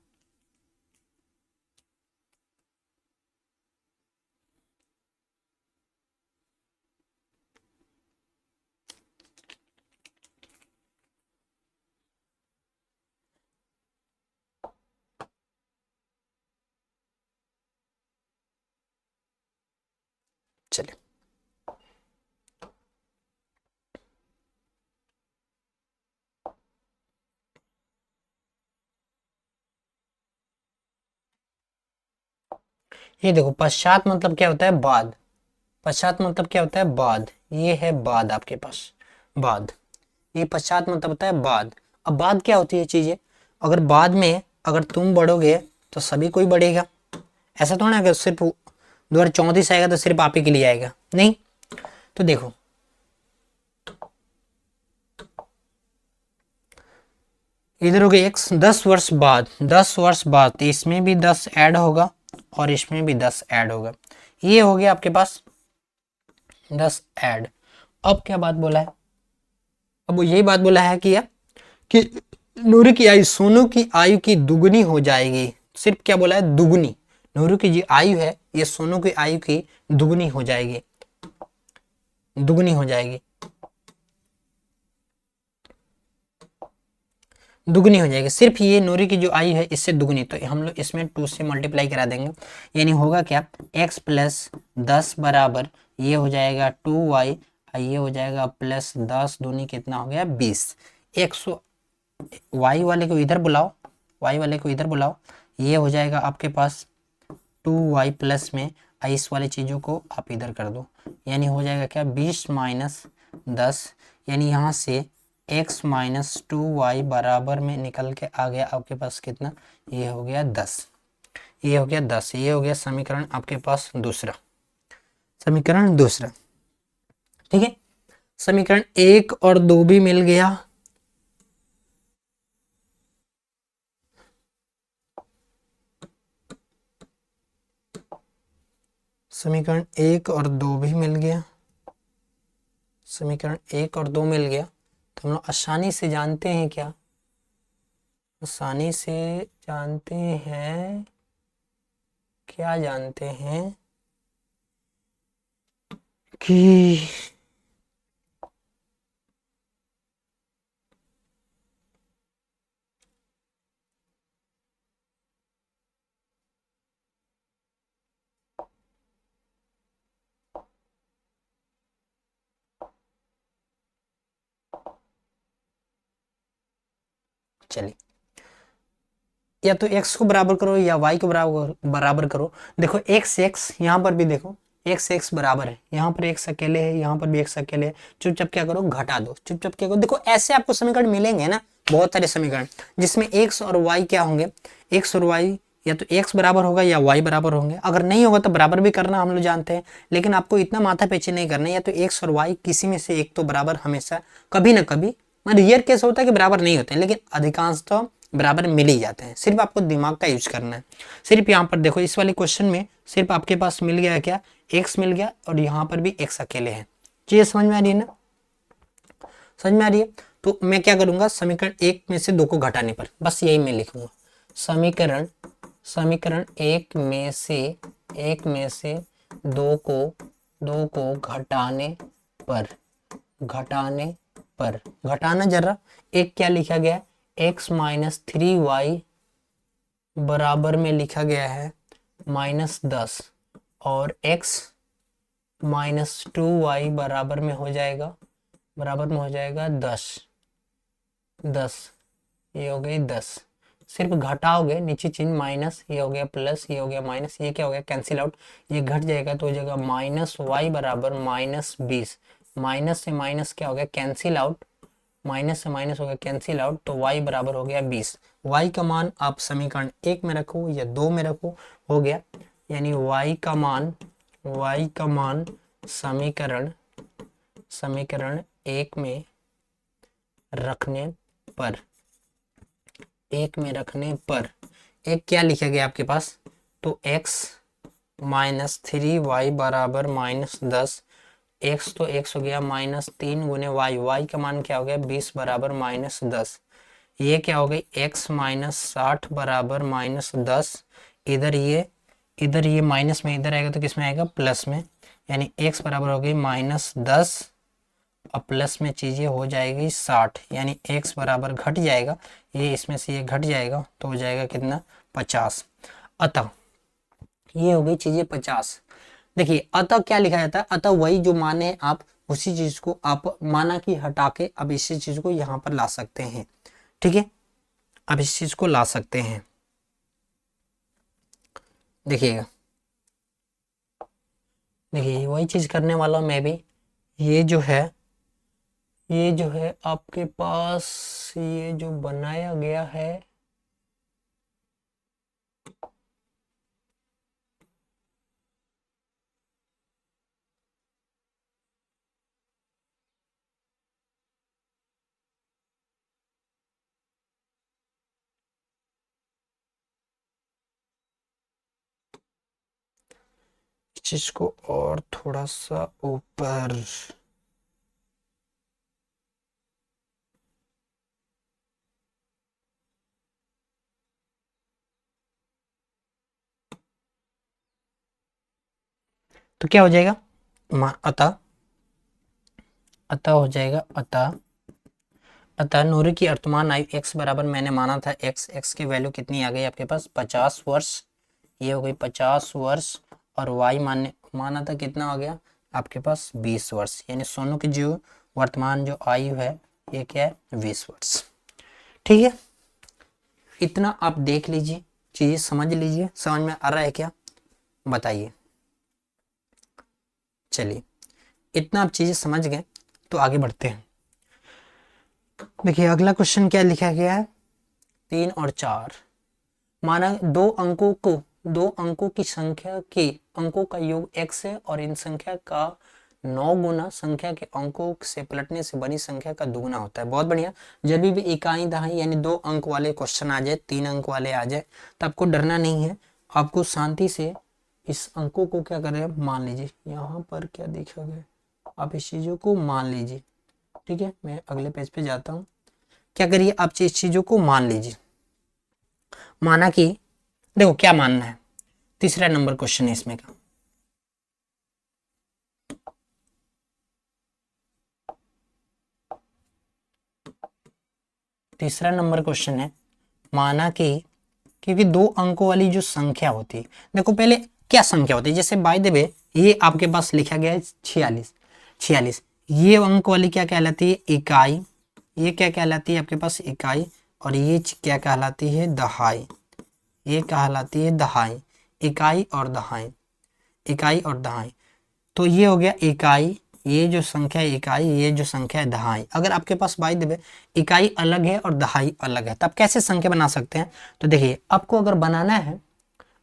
चलिए, ये देखो, पश्चात मतलब क्या होता है, बाद। पश्चात मतलब क्या होता है, बाद। ये है बाद आपके पास, बाद। ये पश्चात मतलब होता है बाद। अब बाद क्या होती है चीजें, अगर बाद में अगर तुम बढ़ोगे तो सभी कोई बढ़ेगा। ऐसा थोड़ा ना कि सिर्फ 2034 आएगा तो सिर्फ आप ही के लिए आएगा, नहीं। तो देखो, इधर हो गया एक्स, 10 वर्ष बाद, 10 वर्ष बाद, तो इसमें भी 10 ऐड होगा और इसमें भी 10 ऐड होगा। ये हो गया आपके पास 10 ऐड। अब क्या बात बोला है, अब वो यही बात बोला है कि नूरू की आयु सोनू की आयु की दुगनी हो जाएगी। सिर्फ क्या बोला है, दुगनी। नूरू की जो आयु है ये सोनू की आयु की दुगनी हो जाएगी, दुगनी हो जाएगी, दुगनी हो जाएगी। सिर्फ ये नूरी की जो आयु है इससे दुगनी, तो हम लोग इसमें 2 से मल्टीप्लाई करा देंगे। यानी होगा क्या, x प्लस 10 बराबर ये हो जाएगा 2y, ये हो जाएगा प्लस 10 दूनी कितना हो गया 20। y वाले को इधर बुलाओ, y वाले को इधर बुलाओ, ये हो जाएगा आपके पास 2y प्लस में इस वाली चीज़ों को आप इधर कर दो। यानी हो जाएगा क्या, 20 माइनस 10, यानी यहाँ से x माइनस 2y बराबर में निकल के आ गया आपके पास कितना, ये हो गया 10। ये हो गया 10, ये हो गया समीकरण आपके पास दूसरा, समीकरण दूसरा। ठीक है, समीकरण 1 और 2 भी मिल गया। समीकरण 1 और 2 भी मिल गया, समीकरण 1 और 2 मिल गया। तो हम लोग आसानी से जानते हैं क्या, आसानी से जानते हैं, क्या जानते हैं कि चलिए, या तो x को बराबर करो या y को बराबर करो। देखो x यहाँ पर भी देखो, x बराबर है, यहाँ पर x अकेले है, यहाँ पर भी x अकेले है। चुपचाप क्या करो, घटा दो, चुपचाप क्या करो। देखो ऐसे आपको समीकरण मिलेंगे ना, बहुत सारे समीकरण जिसमें x और y क्या होंगे, x और y या तो x बराबर होगा या y बराबर होंगे। अगर नहीं होगा तो बराबर भी करना हम लोग जानते हैं, लेकिन आपको इतना माथा पीछे नहीं करना। या तो x और y किसी में से एक तो बराबर हमेशा, कभी ना कभी, रेयर केस होता है कि बराबर नहीं होते हैं, लेकिन अधिकांश तो बराबर मिल ही जाते हैं। सिर्फ आपको दिमाग का यूज करना है। सिर्फ यहाँ पर देखो, इस वाले क्वेश्चन में सिर्फ आपके पास मिल गया क्या, x मिल गया और यहाँ पर भी x अकेले है। चीजें समझ में आ रही है ना, समझ में आ रही है। तो मैं क्या करूंगा, समीकरण 1 में से 2 को घटाने पर बस यही मैं लिखूंगा, समीकरण समीकरण 1 में से 2 को घटाना जरा। एक क्या लिखा गया, x माइनस 3y बराबर में लिखा गया है -10 और x माइनस 2y बराबर में हो जाएगा 10। ये हो गई 10। सिर्फ घटाओगे, नीचे चिन्ह माइनस, ये हो गया प्लस, ये हो गया माइनस, ये क्या हो गया, कैंसिल आउट। ये घट जाएगा तो हो जाएगा -y बराबर -20। माइनस से माइनस क्या हो गया, कैंसिल आउट, माइनस से माइनस हो गया कैंसिल आउट, तो y बराबर हो गया 20। y का मान आप समीकरण 1 में रखो या 2 में रखो, हो गया। यानी y का मान समीकरण 1 में रखने पर, एक क्या लिखा गया आपके पास, तो x माइनस 3y बराबर -10 x तो x हो गया -3 गुने y, y का मान क्या हो गया 20 बराबर -10। ये क्या हो गई x -60 बराबर -10। इधर ये माइनस में इधर आएगा तो किस में आएगा प्लस में, यानी x बराबर हो गई -10 और प्लस में चीज़ें हो जाएगी 60, यानी x बराबर घट जाएगा, ये इसमें से ये घट जाएगा तो हो जाएगा कितना 50। अतः ये हो गई चीज़ें 50। देखिए अतः क्या लिखा जाता है, अतः वही जो मान है आप उसी चीज को आप माना कि हटा के अब इसी चीज को यहाँ पर ला सकते हैं। ठीक है, अब इस चीज को ला सकते हैं। देखिएगा, देखिए वही चीज करने वाला मैं भी। ये जो है आपके पास ये जो बनाया गया है, इस चीज को और थोड़ा सा ऊपर, तो क्या हो जाएगा अतः अतः हो जाएगा अतः नूरी की वर्तमान आयु x बराबर मैंने माना था x की वैल्यू कितनी आ गई आपके पास 50 वर्ष, ये हो गई 50 वर्ष, और y माना था कितना हो गया आपके पास 20 वर्ष, यानी सोनू की जो वर्तमान जो आयु है ये क्या है 20 वर्ष। ठीक है, इतना आप देख लीजिए, चीजें समझ लीजिए, समझ में आ रहा है क्या बताइए। चलिए इतना आप चीजें समझ गए तो आगे बढ़ते हैं। देखिए अगला क्वेश्चन क्या लिखा गया है, 3 और 4 माना दो अंकों की संख्या के अंकों का योग x है और इन संख्या का 9 गुना संख्या के अंकों से पलटने से बनी संख्या का दुगुना होता है। बहुत बढ़िया, जब भी इकाई दहाई यानी 2 अंक वाले क्वेश्चन आ जाए, 3 अंक वाले आ जाए, तो आपको डरना नहीं है, आपको शांति से इस अंकों को क्या करें मान लीजिए। यहाँ पर क्या देखा गया, आप इस चीजों को मान लीजिए। ठीक है, मैं अगले पेज पे जाता हूँ। क्या करिए आप इस चीजों को मान लीजिए, माना कि देखो क्या मानना है, तीसरा नंबर क्वेश्चन है इसमें का। तीसरा नंबर क्वेश्चन है, माना कि क्योंकि 2 अंकों वाली जो संख्या होती है, देखो पहले क्या संख्या होती है, जैसे बाय द वे ये आपके पास लिखा गया है 46, ये अंक वाली क्या कहलाती है इकाई, ये क्या कहलाती है आपके पास इकाई, और ये क्या कहलाती है दहाई, ये कहलाती है दहाई, इकाई और दहाई, इकाई और दहाई। तो ये हो गया इकाई, ये जो संख्या है इकाई, ये जो संख्या है दहाई। अगर आपके पास बाय द वे इकाई अलग है और दहाई अलग है, तब कैसे संख्या बना सकते हैं, तो देखिए आपको अगर बनाना है,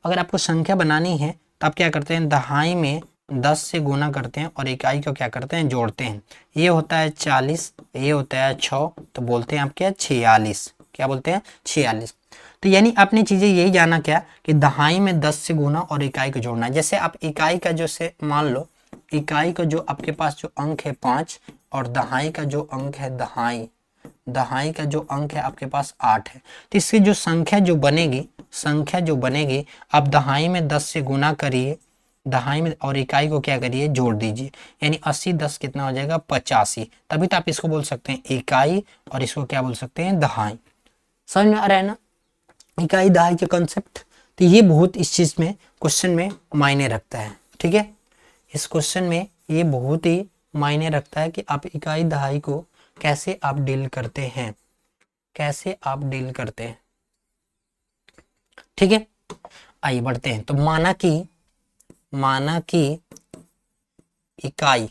अगर आपको संख्या बनानी है तो आप क्या करते हैं दहाई में 10 से गुना करते हैं और इकाई को क्या करते हैं जोड़ते हैं। ये होता है 40, ये होता है 6, तो बोलते हैं आप क्या 46, क्या बोलते हैं 46। तो यानी आपने चीजें यही जाना क्या कि दहाई में 10 से गुना और इकाई को जोड़ना है। जैसे आप इकाई का जो से मान लो, इकाई का जो आपके पास जो अंक है 5 और दहाई का जो अंक है दहाई का जो अंक है आपके पास 8 है, तो इससे जो संख्या जो बनेगी आप दहाई में 10 से गुना करिए, दहाई में और इकाई को क्या करिए जोड़ दीजिए, यानी 80 10 कितना हो जाएगा 85, तभी तो आप इसको बोल सकते हैं इकाई और इसको क्या बोल सकते हैं दहाई। समझ में आ रहा है ना इकाई दहाई के कॉन्सेप्ट। तो ये बहुत इस चीज में क्वेश्चन में मायने रखता है। ठीक है, इस क्वेश्चन में ये बहुत ही मायने रखता है कि आप इकाई दहाई को कैसे आप डील करते हैं, कैसे आप डील करते हैं। ठीक है, आइए बढ़ते हैं। तो माना कि इकाई,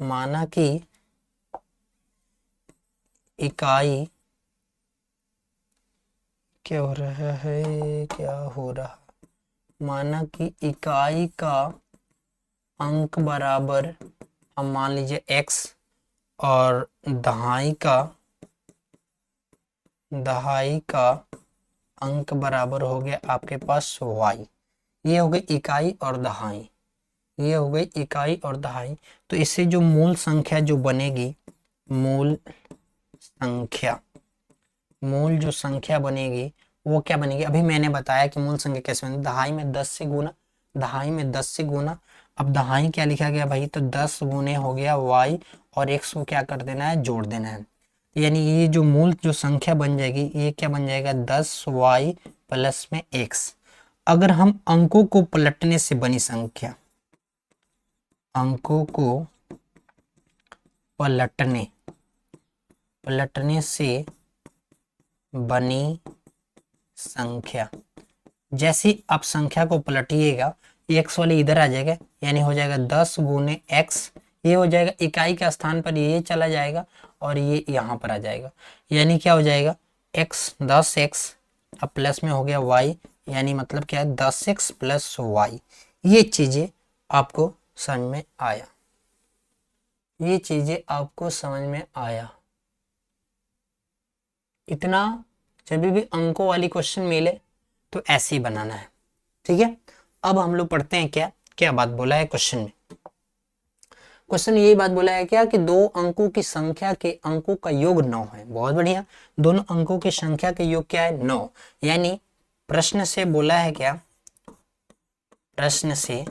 माना कि इकाई क्या हो रहा है, क्या हो रहा, माना कि इकाई का अंक बराबर हम मान लीजिए x और दहाई का अंक बराबर हो गया आपके पास y, ये हो गई इकाई और दहाई, ये हो गई इकाई और दहाई। तो इससे जो मूल संख्या जो बनेगी, मूल संख्या, मूल जो संख्या बनेगी वो क्या बनेगी, अभी मैंने बताया कि मूल संख्या कैसे बनेगी, दहाई में 10 से गुना, दहाई में 10 से गुना। अब दहाई क्या लिखा गया भाई, तो 10 गुने हो गया y और x को क्या कर देना है, जोड़ देना है। यानी ये जो मूल जो संख्या बन जाएगी ये क्या बन जाएगा, 10y प्लस में x। अगर हम अंकों को पलटने से बनी संख्या, अंकों को पलटने पलटने से बनी संख्या, जैसे आप संख्या को पलटिएगा x वाले इधर आ जाएगा, यानी हो जाएगा 10 गुने x, ये हो जाएगा इकाई का स्थान पर ये चला जाएगा और ये यहाँ पर आ जाएगा, यानी क्या हो जाएगा x 10x, अब प्लस में हो गया y, यानी मतलब क्या है 10x प्लस y। ये चीजें आपको समझ में आया, ये चीजें आपको समझ में आया। इतना जब भी अंकों वाली क्वेश्चन मिले तो ऐसे ही बनाना है, ठीक है। अब हम लोग पढ़ते हैं क्या क्या बात बोला है क्वेश्चन में। क्वेश्चन यही बात बोला है क्या कि दो अंकों की संख्या के अंकों का योग 9 है। बहुत बढ़िया, दोनों अंकों की संख्या के योग क्या है, 9। यानी प्रश्न से बोला है क्या, प्रश्न से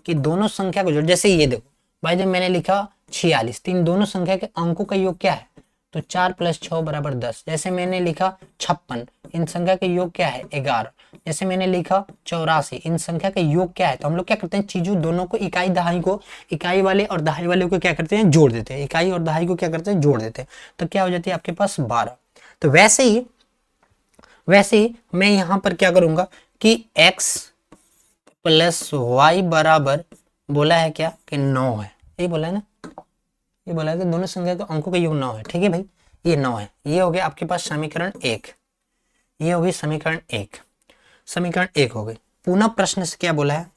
कि दोनों संख्या को जोड़, जैसे ये देखो भाई जब मैंने लिखा 46, तो इन दोनों संख्या के अंकों का योग क्या है, तो 4 + 6 = 10। जैसे मैंने लिखा 56, इन संख्या के योग क्या है, 11। जैसे मैंने लिखा 84, इन संख्या का योग क्या है, तो हम लोग क्या करते हैं, चीजों दोनों को, इकाई दहाई को, इकाई वाले और दहाई वाले को क्या करते हैं, जोड़ देते हैं, इकाई और दहाई को क्या करते हैं, जोड़ देते हैं, तो क्या हो जाती है आपके पास 12। तो वैसे ही मैं यहाँ पर क्या करूंगा कि x + y बराबर बोला है क्या कि 9 है, ये बोला है ना, ये बोला है कि दोनों संख्या के अंकों का योग 9 है, ठीक है भाई, ये 9 है। ये हो गया आपके पास समीकरण 1, ये हो गई समीकरण 1, समीकरण 1 हो गई। पुनः प्रश्न से क्या बोला है,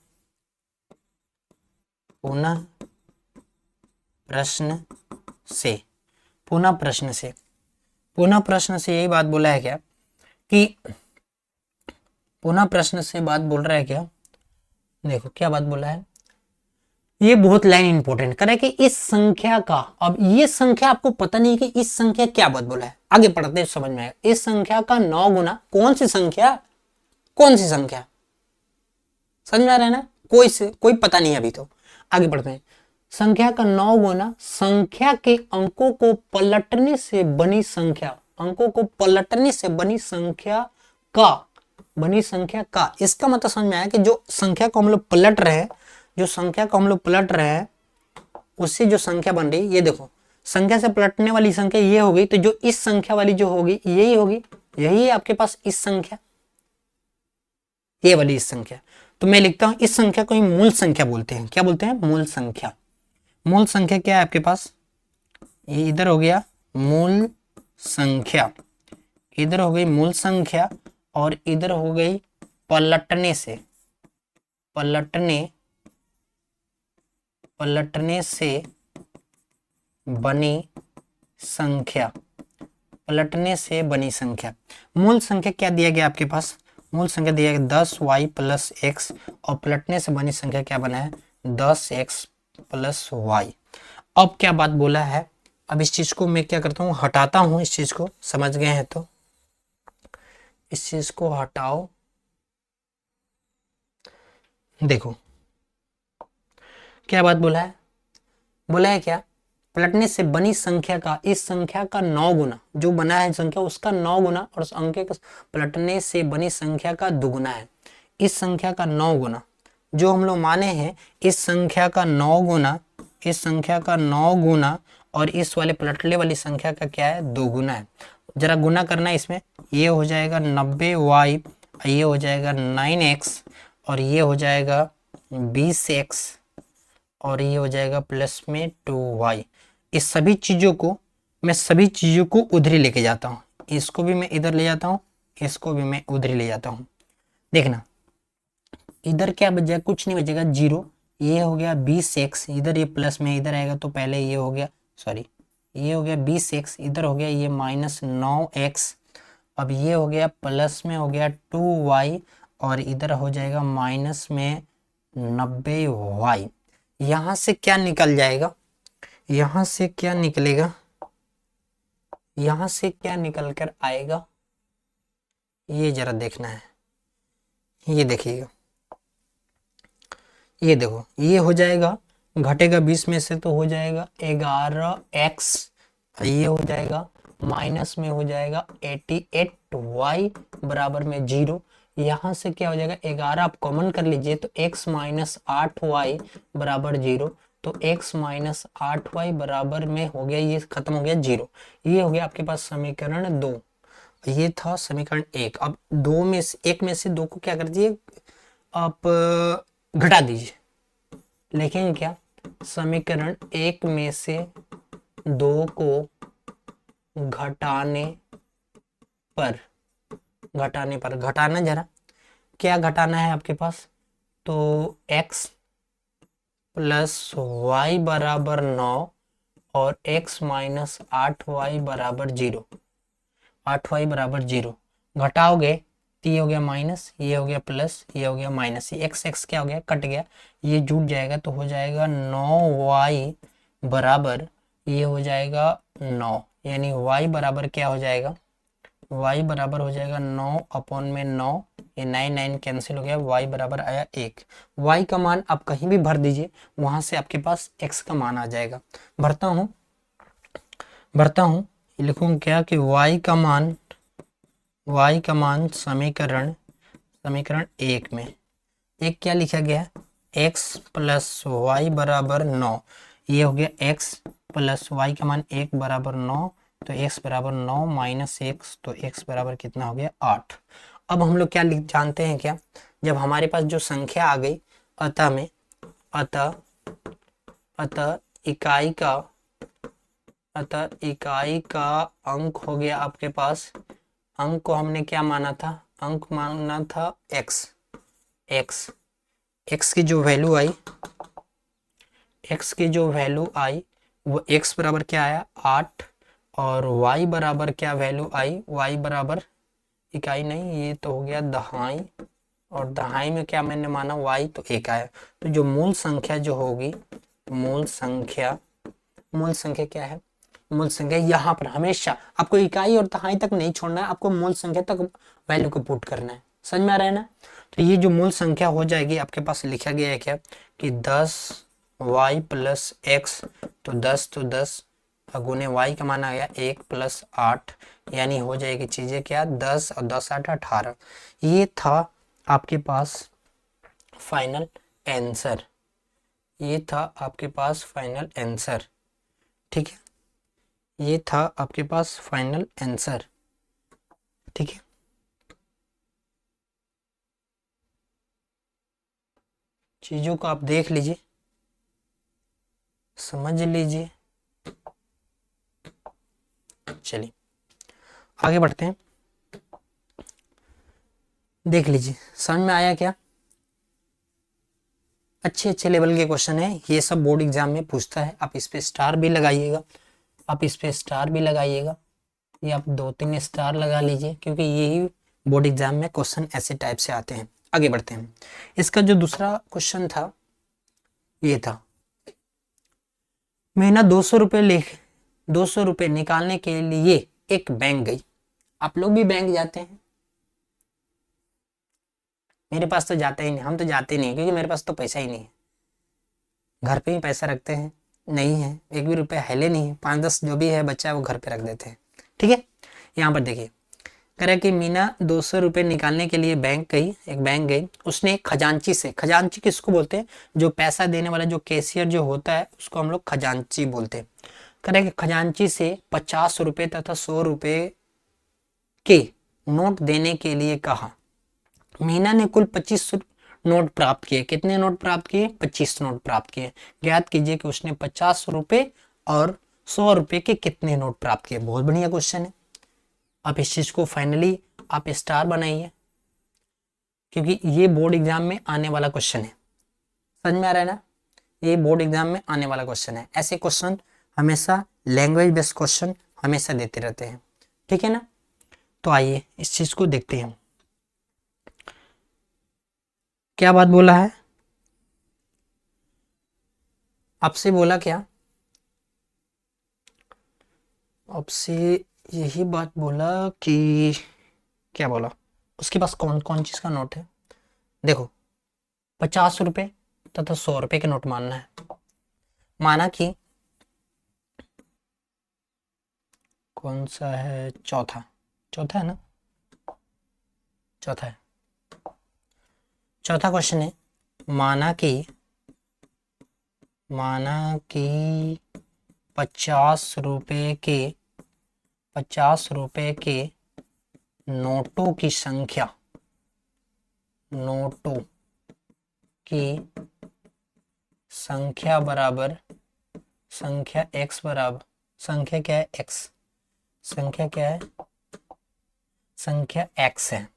पुनः प्रश्न से, पुनः प्रश्न से, पुनः प्रश्न से यही बात बोला है क्या कि, पुनः प्रश्न से बात बोल रहा है क्या, देखो क्या बात बोला है, ये बहुत लाइन इंपॉर्टेंट कर है कि इस संख्या का, अब ये संख्या आपको पता नहीं कि इस संख्या क्या बात बोला है, आगे पढ़ते हैं समझ में आएगा। इस संख्या का 9 गुना, कौन सी संख्या, कौन सी संख्या, समझ में आ रहा है ना, कोई पता नहीं अभी, तो आगे बढ़ते हैं। संख्या का 9 गुना संख्या के अंकों को पलटने से बनी संख्या, अंकों को पलटने से बनी संख्या का, बनी संख्या का, इसका मतलब समझ में आया कि जो संख्या को हम लोग पलट रहे हैं, जो संख्या को हम लोग पलट रहे हैं उससे जो संख्या बन रही, ये देखो संख्या से पलटने वाली संख्या ये हो गई, तो जो इस संख्या वाली जो होगी यही होगी, यही है आपके पास इस संख्या, ये वाली इस संख्या। तो मैं लिखता हूं इस संख्या को ही मूल संख्या बोलते हैं, क्या बोलते हैं, मूल संख्या। मूल संख्या क्या है आपके पास, ये इधर हो गया मूल संख्या, इधर हो गई मूल संख्या, और इधर हो गई पलटने से, पलटने से बनी संख्या, पलटने से बनी संख्या। मूल संख्या क्या दिया गया आपके पास, मूल संख्या दिया गया 10y + x, और पलटने से बनी संख्या क्या बना है, 10x + y। अब क्या बात बोला है, अब इस चीज को मैं क्या करता हूँ, हटाता हूँ, इस चीज को समझ गए हैं तो इस चीज को हटाओ। देखो क्या बात बोला है, बोला है क्या, पलटने से बनी संख्या का, इस संख्या का 9 गुना, जो बना है संख्या उसका 9 गुना, और उस अंक का पलटने से बनी संख्या का दुगुना है। इस संख्या का 9 गुना, जो हम लोग माने हैं इस संख्या का 9 गुना, इस संख्या का 9 गुना, और इस वाले पलटने वाली संख्या का क्या है, 2 गुना है। जरा गुना करना है इसमें, ये हो जाएगा 90y, ये हो जाएगा 9x, और ये हो जाएगा 20x, और ये हो जाएगा प्लस में 2y। इस सभी चीजों को, मैं सभी चीजों को उधर लेके जाता हूँ, इसको भी मैं इधर ले जाता हूँ, इसको भी मैं उधर ले जाता हूँ। देखना इधर क्या बच जाएगा, कुछ नहीं बचेगा, 0। ये हो गया 20x, इधर ये प्लस में इधर आएगा, तो पहले ये हो गया, सॉरी ये हो गया 20x, इधर हो गया ये -9x, अब ये हो गया प्लस में हो गया 2y, और इधर हो जाएगा माइनस में 90y। यहां से क्या निकल जाएगा, यहां से क्या निकलेगा, यहां से क्या निकल कर आएगा, ये जरा देखना है। ये देखिएगा, ये देखो, ये हो जाएगा, घटेगा 20 में से तो हो जाएगा 11x, ये हो जाएगा माइनस में हो जाएगा 88y बराबर में 0। यहाँ से क्या हो जाएगा, 11 आप कॉमन कर लीजिए तो x माइनस 8y बराबर 0। तो x माइनस 8y बराबर में हो गया, ये खत्म हो गया 0। ये हो गया आपके पास समीकरण 2। ये था समीकरण 1। अब दो में से, एक में से दो को क्या कर दीजिए आप, घटा दीजिए। लिखेंगे क्या, समीकरण 1 में से 2 को घटाने पर, घटाना जरा, क्या घटाना है आपके पास, तो x प्लस वाई बराबर 9 और x माइनस 8y बराबर 0, 8y बराबर 0 घटाओगे तो ये हो गया माइनस, ये हो गया प्लस, ये हो गया माइनस, ये x क्या हो गया, कट गया, ये जुट जाएगा तो हो जाएगा 9y बराबर, ये हो जाएगा 9, यानी y बराबर क्या हो जाएगा, y बराबर हो जाएगा 9 अपॉन में 9, ये 9 कैंसिल हो गया, y बराबर आया 1। y का मान आप कहीं भी भर दीजिए, वहां से आपके पास x का मान आ जाएगा। भरता हूं, लिखूं क्या कि y का मान समीकरण 1 में, एक क्या लिखा गया है, x प्लस वाई बराबर 9, ये हो गया x प्लस वाई का मान 1 बराबर 9, तो x बराबर 9 माइनस 1, तो x बराबर कितना हो गया 8। अब हम लोग क्या जानते हैं क्या, जब हमारे पास जो संख्या आ गई अतः में, अतः इकाई का अंक हो गया आपके पास, अंक को हमने क्या माना था, अंक माना था x की जो वैल्यू आई, वो x बराबर क्या आया 8, और y बराबर क्या वैल्यू आई, y बराबर इकाई नहीं, ये तो हो गया दहाई, और दहाई में क्या मैंने माना y, तो 1 आया। तो जो मूल संख्या जो होगी, मूल संख्या क्या है, मूल संख्या यहाँ पर हमेशा आपको इकाई और दहाई तक नहीं छोड़ना है, आपको मूल संख्या तक वैल्यू को पुट करना है, समझ में आ रहा है ना। तो ये जो मूल संख्या हो जाएगी आपके पास लिखा गया है क्या कि 10y प्लस एक्स, तो 10 गुने y का मान आ गया 1 प्लस 8, यानी हो जाएगी चीजें क्या 10 और 10 8 18। ये था आपके पास फाइनल आंसर, ये था आपके पास फाइनल आंसर, ठीक है, ये था आपके पास फाइनल आंसर, ठीक है। चीजों को आप देख लीजिए, समझ लीजिए, चलिए आगे बढ़ते हैं। देख लीजिए समझ में आया क्या, अच्छे लेवल के क्वेश्चन है, ये सब बोर्ड एग्जाम में पूछता है, आप इस पे स्टार भी लगाइएगा, ये आप 2-3 स्टार लगा लीजिए, क्योंकि यही बोर्ड एग्जाम में क्वेश्चन ऐसे टाइप से आते हैं। आगे बढ़ते हैं, इसका जो दूसरा क्वेश्चन था ये था, महीना 200 रुपये निकालने के लिए एक बैंक गई। आप लोग भी बैंक जाते हैं, मेरे पास तो जाता ही नहीं, हम तो जाते नहीं क्योंकि मेरे पास तो पैसा ही नहीं है, घर पे ही पैसा रखते हैं, नहीं है 1 भी रुपया है नहीं है, 5-10 जो भी है बच्चा वो घर पे रख देते हैं, ठीक है। यहाँ पर देखिए कह रहा है कि मीना 200 रुपये निकालने के लिए एक बैंक गई, उसने एक खजांची से, खजांची किसको बोलते हैं, जो पैसा देने वाला जो कैशियर जो होता है उसको हम लोग खजांची बोलते हैं। कह रहा है कि खजांची से 50 रुपये तथा 100 रुपये के नोट देने के लिए कहा। मीना ने कुल 25 नोट प्राप्त किए, कितने नोट प्राप्त किए, 25 नोट प्राप्त किए। ज्ञात कीजिए कि उसने 50 रुपये और 100 रुपये के कितने नोट प्राप्त किए। बहुत बढ़िया क्वेश्चन है, आप इस चीज को फाइनली आप स्टार बनाइए, क्योंकि ये बोर्ड एग्जाम में आने वाला क्वेश्चन है, समझ में आ रहा है ना, ये बोर्ड एग्जाम में आने वाला क्वेश्चन है। ऐसे क्वेश्चन हमेशा लैंग्वेज बेस्ड क्वेश्चन हमेशा देते रहते हैं, ठीक है ना। तो आइए इस चीज को देखते हैं, क्या बात बोला है, आपसे बोला क्या, आपसे यही बात बोला कि, क्या बोला, उसके पास कौन कौन चीज का नोट है। देखो 50 रुपए तथा 100 रुपए के नोट मानना है। माना कि कौन सा है, चौथा, चौथा है ना, चौथा है। चौथा क्वेश्चन है, माना कि, माना कि 50 रुपए के, 50 रुपए के नोटों की संख्या, नोटों की संख्या बराबर, संख्या x बराबर, संख्या क्या है x, संख्या क्या है, संख्या x है,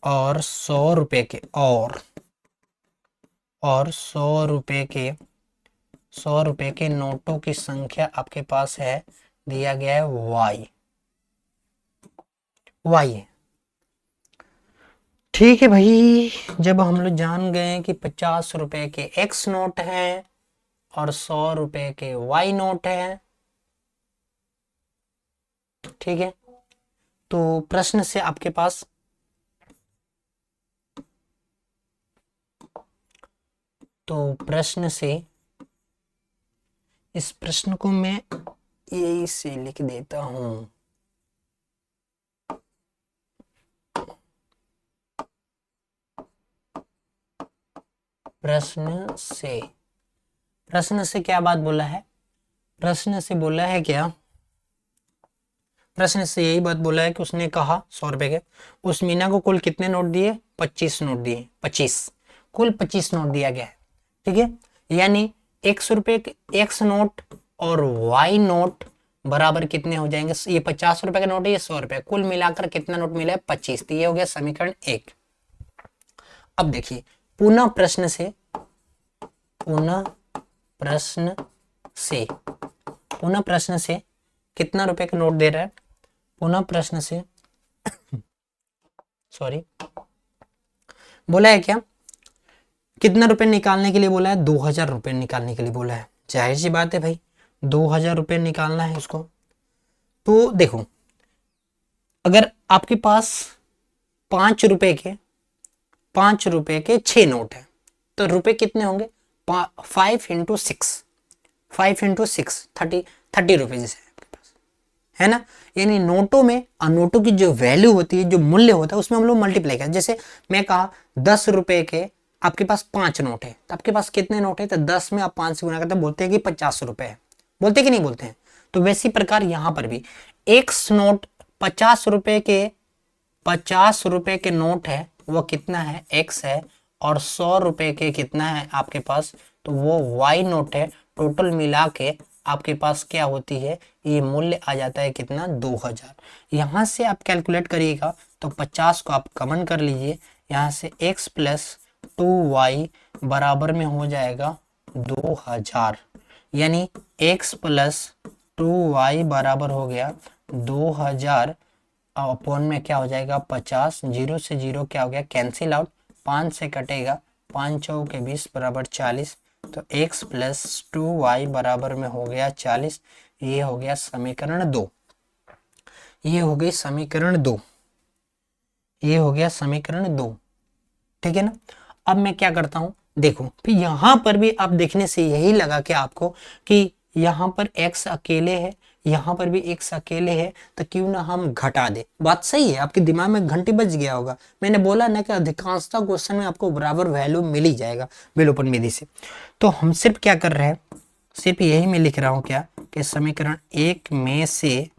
और 100 रुपए के, और 100 रुपए के, 100 रुपए के नोटों की संख्या आपके पास है, दिया गया है y है। ठीक है भाई, जब हम लोग जान गए कि 50 रुपए के x नोट हैं और 100 रुपए के y नोट हैं, ठीक है, तो प्रश्न से आपके पास, तो प्रश्न से, इस प्रश्न को मैं यही से लिख देता हूं, प्रश्न से क्या बात बोला है, प्रश्न से बोला है क्या, प्रश्न से यही बात बोला है कि उसने कहा 100 रुपए के, उस मीना को कुल कितने नोट दिए, 25 नोट दिए, 25, कुल 25 नोट दिया गया है, ठीक है। यानी 100 रुपए के x नोट और y नोट बराबर कितने हो जाएंगे, ये 50 रुपए का नोट है, ये 100 रुपए, कुल मिलाकर कितना नोट मिला है, 25, तो ये हो गया समीकरण 1। अब देखिए पुनः प्रश्न से, पुनः प्रश्न से, पुनः प्रश्न से कितना रुपए का नोट दे रहा है, पुनः प्रश्न से सॉरी, बोला है क्या, कितना रुपए निकालने के लिए बोला है, 2000 रुपए निकालने के लिए बोला है। जाहिर सी बात है भाई, 2000 रुपए निकालना है उसको। तो देखो अगर आपके पास 5 रुपए के, 5 रुपए के 6 नोट है, तो रुपए कितने होंगे, 5 × 6, 5 × 6 30 रुपए जैसे आपके पास है ना। यानी नोटों में, नोटों की जो वैल्यू होती है, जो मूल्य होता है, उसमें हम लोग मल्टीप्लाई करें। जैसे मैं कहा 10 रुपए के आपके पास 5 नोट है, तो आपके पास कितने नोट है, तो 10 में आप 5 से गुना करते हैं, बोलते हैं कि 50 रुपए है, बोलते कि नहीं बोलते हैं। तो वैसी प्रकार यहां पर भी एक नोट 50 रुपए के, 50 रुपए के नोट है, वो कितना है, x है, और 100 रुपए के कितना है आपके पास, तो वो y नोट है। टोटल मिला के आपके पास क्या होती है, ये मूल्य आ जाता है कितना, 2000। यहां से आप कैलकुलेट करिएगा तो 50 को आप कॉमन कर लीजिए, यहां से x + 2y बराबर में हो जाएगा 2000, यानी x + 2y बराबर हो गया 2000, अपॉन में क्या हो जाएगा 50, 0 से 0 क्या हो गया, कैंसिल आउट, 5 से कटेगा, 5 चौके 20 बराबर 40, तो x + 2y बराबर में हो गया 40। ये हो गया समीकरण 2, ये हो गई समीकरण 2, ये हो गया समीकरण 2, ठीक है ना। अब मैं क्या करता हूं, देखो फिर यहां पर भी आप देखने से यही लगा कि आपको कि यहां पर x अकेले है, यहां पर भी x अकेले है, तो क्यों ना हम घटा दे। बात सही है, आपके दिमाग में घंटी बज गया होगा। मैंने बोला ना कि अधिकांशतः क्वेश्चन में आपको बराबर वैल्यू मिल ही जाएगा विलोपन विधि से। तो हम सिर्फ क्या कर रहे हैं, सिर्फ यही मैं लिख रहा हूं क्या, कि समीकरण 1 में से,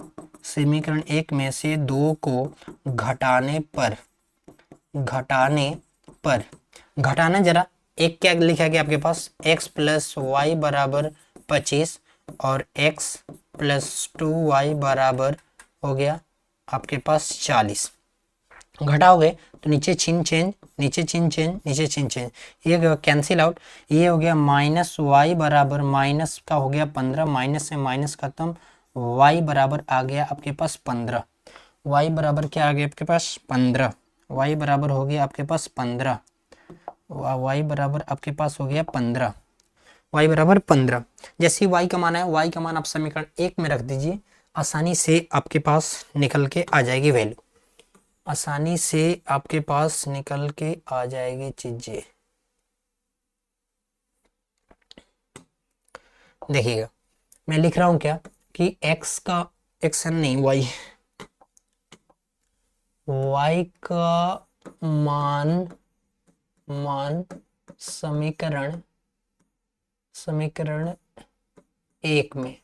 समीकरण 1 में से 2 को घटाने पर, घटाने पर, घटाना जरा, एक क्या लिखा गया आपके पास, x + y बराबर 25 और x + 2y बराबर हो गया आपके पास 40। घटाओगे तो नीचे चिन्ह चेंज, नीचे चिन्ह चेंज, नीचे चिन्ह चेंज, ये कैंसिल आउट, ये हो गया -y बराबर, माइनस का हो गया 15, माइनस से माइनस खत्म, y बराबर आ गया आपके पास 15, y बराबर क्या आ गया आपके पास 15, y बराबर हो गया आपके पास 15, y बराबर आपके पास हो गया 15। y बराबर 15। जैसे ही y का मान है, y का मान आप समीकरण 1 में रख दीजिए, आसानी से आपके पास निकल के आ जाएगी वैल्यू, आसानी से आपके पास निकल के आ जाएगी चीजें। देखिएगा मैं लिख रहा हूं क्या कि x का x नहीं y का मान मान समीकरण समीकरण 1 में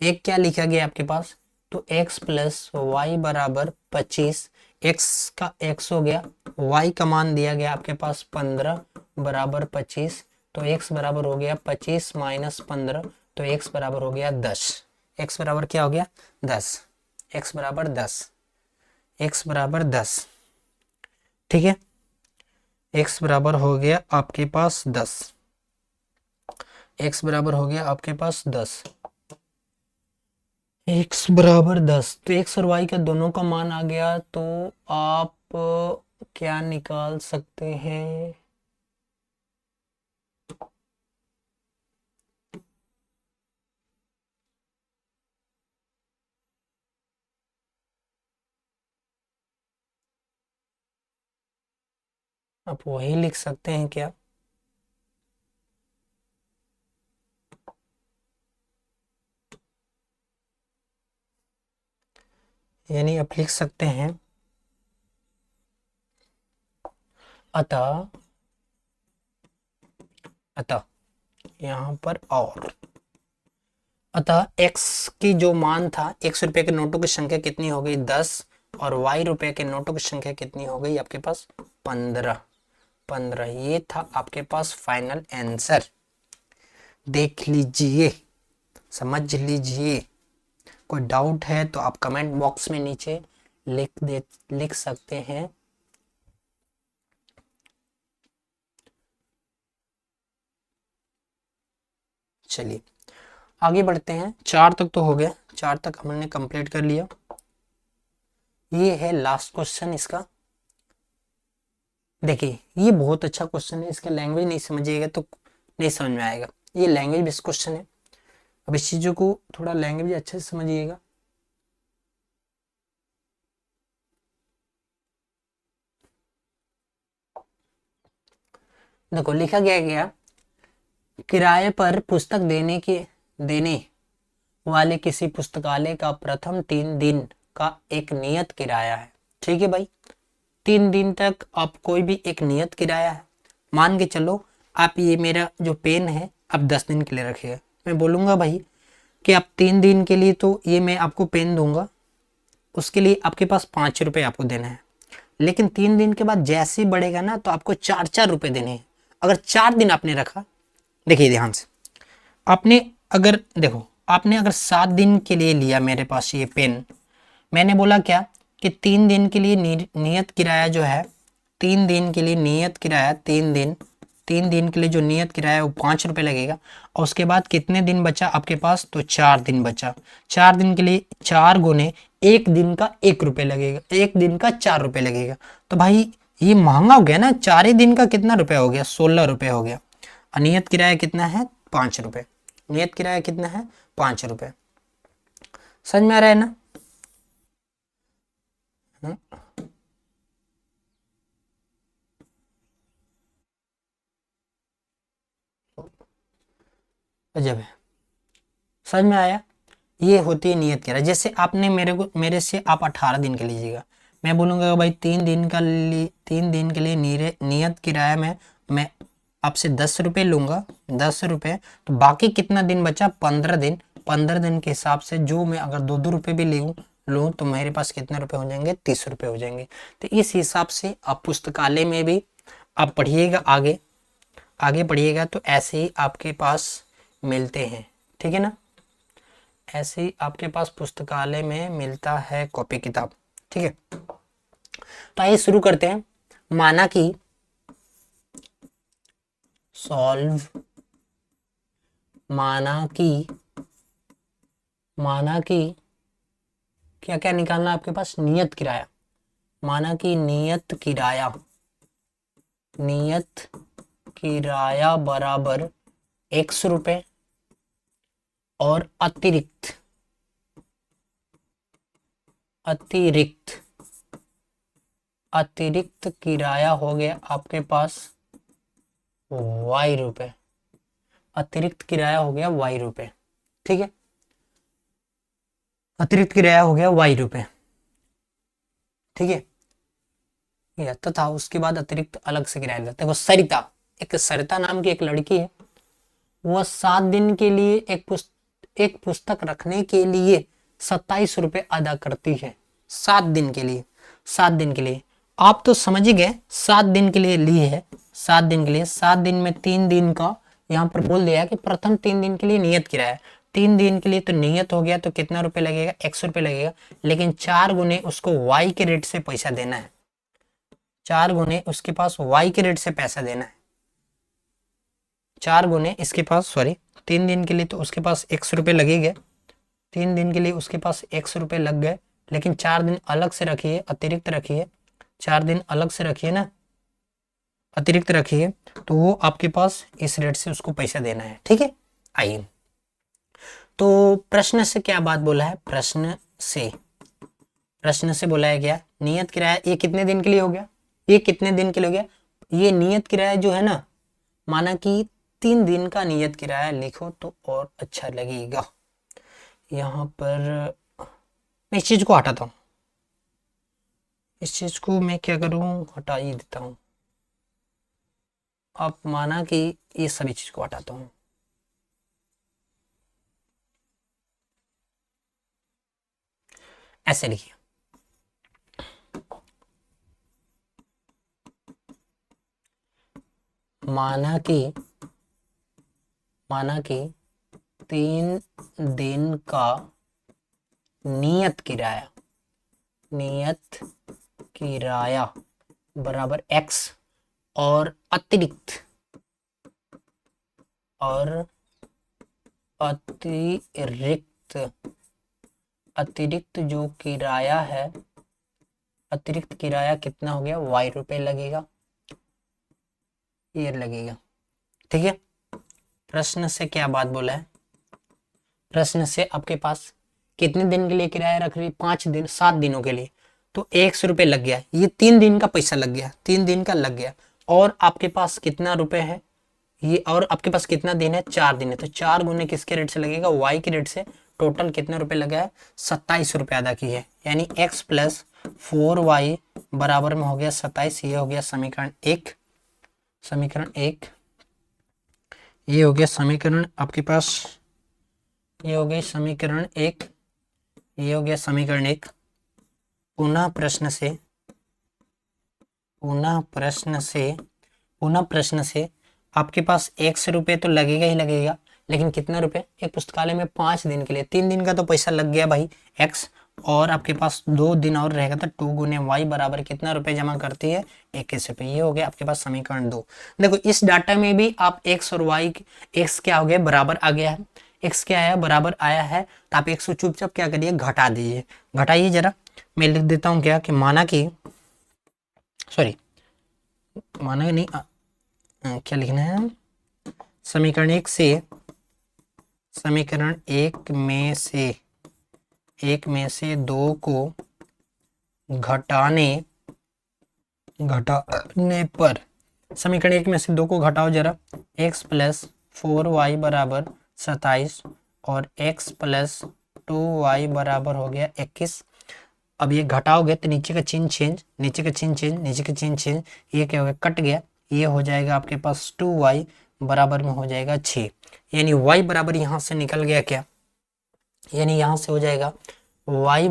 एक क्या लिखा गया आपके पास, तो x प्लस वाई बराबर 25, x का x हो गया, y का मान दिया गया आपके पास 15 बराबर 25, तो x बराबर हो गया 25 माइनस 15, तो x बराबर हो गया 10। x बराबर क्या हो गया 10, x बराबर 10, x बराबर 10। ठीक है, x बराबर हो गया आपके पास 10, x बराबर हो गया आपके पास 10, x बराबर 10। तो x और y का दोनों का मान आ गया, तो आप क्या निकाल सकते हैं, आप वही लिख सकते हैं क्या, यानी आप लिख सकते हैं अतः अतः यहाँ पर और अतः x की जो मान था, x रुपए के नोटों की संख्या कितनी हो गई 10, और y रुपए के नोटों की संख्या कितनी हो गई आपके पास 15। ये था आपके पास फाइनल आंसर। देख लीजिए, समझ लीजिए, कोई डाउट है तो आप कमेंट बॉक्स में नीचे लिख सकते हैं। चलिए आगे बढ़ते हैं, 4 तक तो हो गया, 4 तक हमने कंप्लीट कर लिया। ये है लास्ट क्वेश्चन इसका। देखिए ये बहुत अच्छा क्वेश्चन है, इसका लैंग्वेज नहीं समझिएगा तो नहीं समझ में आएगा, ये लैंग्वेज बेस्ड क्वेश्चन है। अब इस चीज़ों को थोड़ा लैंग्वेज अच्छे से समझिएगा। देखो लिखा गया किराए पर पुस्तक देने वाले किसी पुस्तकालय का प्रथम 3 दिन का एक नियत किराया है। ठीक है भाई, 3 दिन तक आप कोई भी एक नियत किराया है, मान के चलो आप ये मेरा जो पेन है आप 10 दिन के लिए रखिएगा। मैं बोलूँगा भाई कि आप 3 दिन के लिए तो ये मैं आपको पेन दूंगा, उसके लिए आपके पास 5 रुपये आपको देना है, लेकिन 3 दिन के बाद जैसे ही बढ़ेगा ना तो आपको 4 रुपये देने हैं। अगर 4 दिन आपने रखा, देखिए ध्यान से, आपने अगर 7 दिन के लिए लिया मेरे पास ये पेन, मैंने बोला क्या कि 3 दिन के लिए नियत किराया जो है, 3 दिन के लिए नियत किराया, 3 दिन के लिए जो नियत किराया है वो 5 रुपये लगेगा। और उसके बाद कितने दिन बचा आपके पास, तो 4 दिन बचा। 4 दिन के लिए 4 गुने 1 दिन का 1 रुपये लगेगा, 1 दिन का 4 रुपये लगेगा। तो भाई ये महंगा हो गया ना, 4 ही दिन का कितना रुपया हो गया, 16 रुपये हो गया। नियत किराया कितना है 5 रुपये, नियत किराया कितना है 5 रुपये। समझ में आ रहा है ना। अजब है, समझ में आया। ये होती है नियत किराया। जैसे आपने मेरे से आप 18 दिन के लीजिएगा, मैं बोलूँगा भाई 3 दिन के लिए नियत किराया में मैं आपसे 10 रुपये लूँगा, 10 रुपये, तो बाकी कितना दिन बचा 15 दिन। 15 दिन के हिसाब से जो मैं अगर 2-2 रुपये भी लूँ तो मेरे पास कितने रुपए हो जाएंगे, 30 रुपये हो जाएंगे। तो इस हिसाब से आप पुस्तकालय में भी आप पढ़िएगा, आगे पढ़िएगा तो ऐसे ही आपके पास मिलते हैं। ठीक है ना, ऐसे ही आपके पास पुस्तकालय में मिलता है कॉपी किताब। ठीक है, तो आइए शुरू करते हैं। माना कि सॉल्व, माना कि क्या क्या निकालना है आपके पास, नियत किराया। माना कि नियत किराया बराबर x रुपए और अतिरिक्त अतिरिक्त अतिरिक्त किराया हो गया आपके पास y रुपए, अतिरिक्त किराया हो गया y रुपए, ठीक है, अतिरिक्त किराया हो गया y रुपए, ठीक है, यह तथा उसके बाद अतिरिक्त अलग से किराया देते देखो सरिता, एक सरिता नाम की एक लड़की है, वह 7 दिन के लिए एक पुस्तक रखने के लिए 27 रुपए अदा करती है, 7 दिन के लिए, 7 दिन के लिए, आप तो समझ ही गए 7 दिन के लिए ली है, 7 दिन के लिए, 7 दिन में 3 दिन का यहाँ पर बोल दिया कि प्रथम 3 दिन के लिए नियत किराया, 3 दिन के लिए तो नियत हो गया तो कितना रुपए लगेगा, 100 रुपए लगेगा, लेकिन 4 गुने उसको y के रेट से पैसा देना है, 4 गुने उसके पास y के रेट से पैसा देना है, 4 गुने इसके पास, सॉरी 3 दिन के लिए तो उसके पास 100 रुपए लगेगा, 3 दिन के लिए उसके पास 100 रुपए लग गए, लेकिन 4 दिन अलग से रखिए, अतिरिक्त रखिए, 4 दिन अलग से रखिए ना, अतिरिक्त रखिए, तो वो आपके पास इस रेट से उसको पैसा देना है, ठीक है। आइए तो प्रश्न से क्या बात बोला है, प्रश्न से बोला है क्या, नियत किराया, ये कितने दिन के लिए हो गया, ये कितने दिन के लिए हो गया, ये नियत किराया जो है ना, माना कि 3 दिन का नियत किराया लिखो तो और अच्छा लगेगा। यहाँ पर मैं इस चीज को हटाता हूँ, इस चीज को मैं क्या करूँ, हटा ही देता हूँ, अब माना कि ये सभी चीज को हटाता हूँ, ऐसे लिखिए, माना कि 3 दिन का नियत किराया बराबर x और अतिरिक्त जो किराया है, अतिरिक्त किराया कितना हो गया, y रुपए लगेगा, ये लगेगा, ठीक है। प्रश्न से क्या बात बोला है, प्रश्न से आपके पास कितने दिन के लिए किराया रख रही, 5 दिन, 7 दिनों के लिए, तो 100 रुपए लग गया, ये 3 दिन का पैसा लग गया, 3 दिन का लग गया, और आपके पास कितना रुपए है ये, और आपके पास कितना दिन है, 4 दिन है, तो 4 गुने किसके रेट से लगेगा, y के रेट से, टोटल कितने रुपए लगा है, 27 रुपए अदा की है, यानी x प्लस 4y बराबर में हो गया 27, ये हो गया समीकरण 1, ये हो गया समीकरण आपके पास, ये हो गया समीकरण 1, ये हो गया समीकरण 1। पुनः प्रश्न से आपके पास 100 रुपये तो लगेगा ही लगेगा, लेकिन कितना रुपए, एक पुस्तकालय में 5 दिन के लिए, 3 दिन का तो पैसा लग गया भाई x, और आपके पास 2 दिन और रहेगा, तो 2 गुने y बराबर कितना रुपए जमा करती है, 21 रुपये, ये हो गया आपके पास समीकरण 2। देखो इस डाटा में भी आप x और y, x क्या हो गया, बराबर आ गया है, x क्या है, बराबर आया है, तो आप 100 चुपचाप क्या करिए, घटा दीजिए, घटाइए जरा, मैं लिख देता हूँ क्या कि माना कि नहीं क्या लिखना है, समीकरण 1 में से 2 को घटाने पर, समीकरण 1 में से 2 को घटाओ जरा, x प्लस 4y बराबर 27 और x प्लस 2y बराबर हो गया 21। अब ये घटाओगे तो नीचे का चिन्ह चेंज, ये क्या हो गया, कट गया, ये हो जाएगा आपके पास 2y बराबर में हो जाएगा 6, यानी y बराबर यहाँ से निकल गया क्या, यानी यहाँ से हो जाएगा y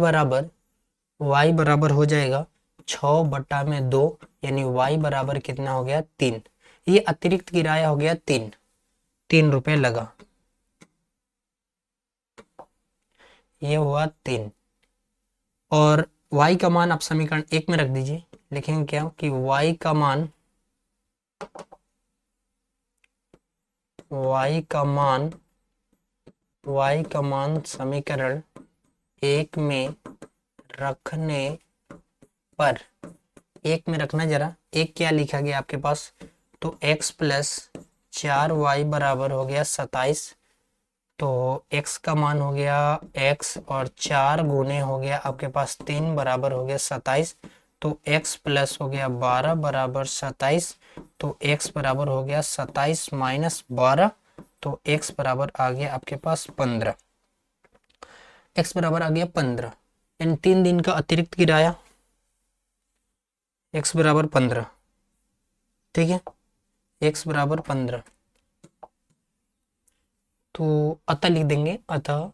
बराबर हो जाएगा 6/2, यानी y बराबर कितना हो गया, 3, ये अतिरिक्त किराया हो गया 3 रुपए लगा, ये हुआ 3, और y का मान आप समीकरण 1 में रख दीजिए, लिखेंगे क्या कि y का मान समीकरण 1 में रखने पर, 1 में रखना जरा, 1 क्या लिखा गया आपके पास, तो x प्लस 4y बराबर हो गया 27। तो x का मान हो गया x और 4 गुने हो गया आपके पास 3 बराबर हो गया 27। तो x प्लस हो गया 12 बराबर 27। तो x बराबर हो गया 27 माइनस 12। तो x बराबर आ गया आपके पास 15। x बराबर आ गया 15। इन 3 दिन का अतिरिक्त किराया x बराबर 15। ठीक है, x बराबर 15। तो अतः लिख देंगे, अतः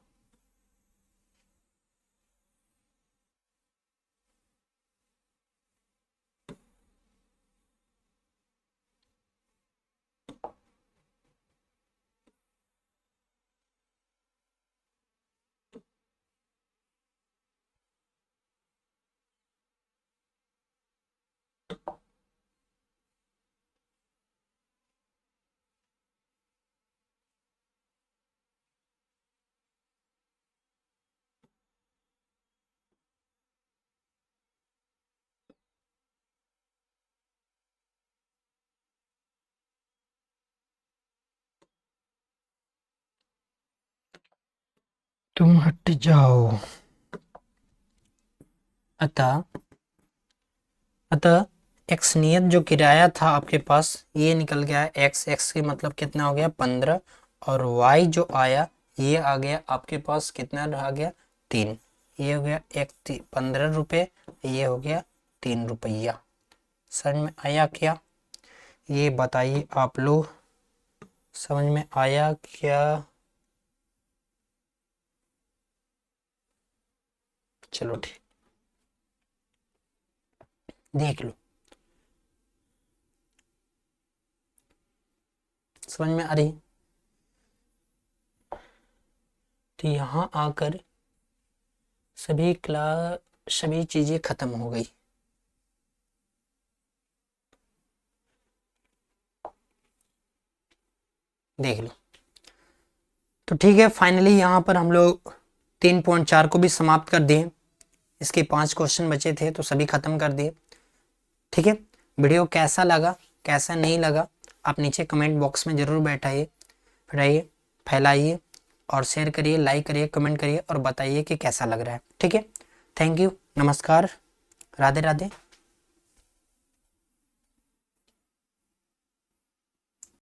तुम हट जाओ। अतः अतः एक्स नियत जो किराया था आपके पास ये निकल गया है एक्स। एक्स की मतलब कितना हो गया 15। और वाई जो आया ये आ गया आपके पास कितना रह गया 3। ये हो गया 15 रुपये, ये हो गया 3 रुपया। समझ में आया क्या? ये बताइए आप लोग, समझ में आया क्या? चलो ठीक, देख लो समझ में आ रही। तो यहाँ आकर सभी चीजें खत्म हो गई। देख लो। तो ठीक है, फाइनली यहाँ पर हम लोग 3.4 को भी समाप्त कर दिए। इसके 5 क्वेश्चन बचे थे तो सभी खत्म कर दिए। ठीक है, वीडियो कैसा लगा कैसा नहीं लगा आप नीचे कमेंट बॉक्स में ज़रूर बैठाइए, फिराइए, फैलाइए और शेयर करिए, लाइक करिए, कमेंट करिए और बताइए कि कैसा लग रहा है। ठीक है, थैंक यू, नमस्कार, राधे राधे।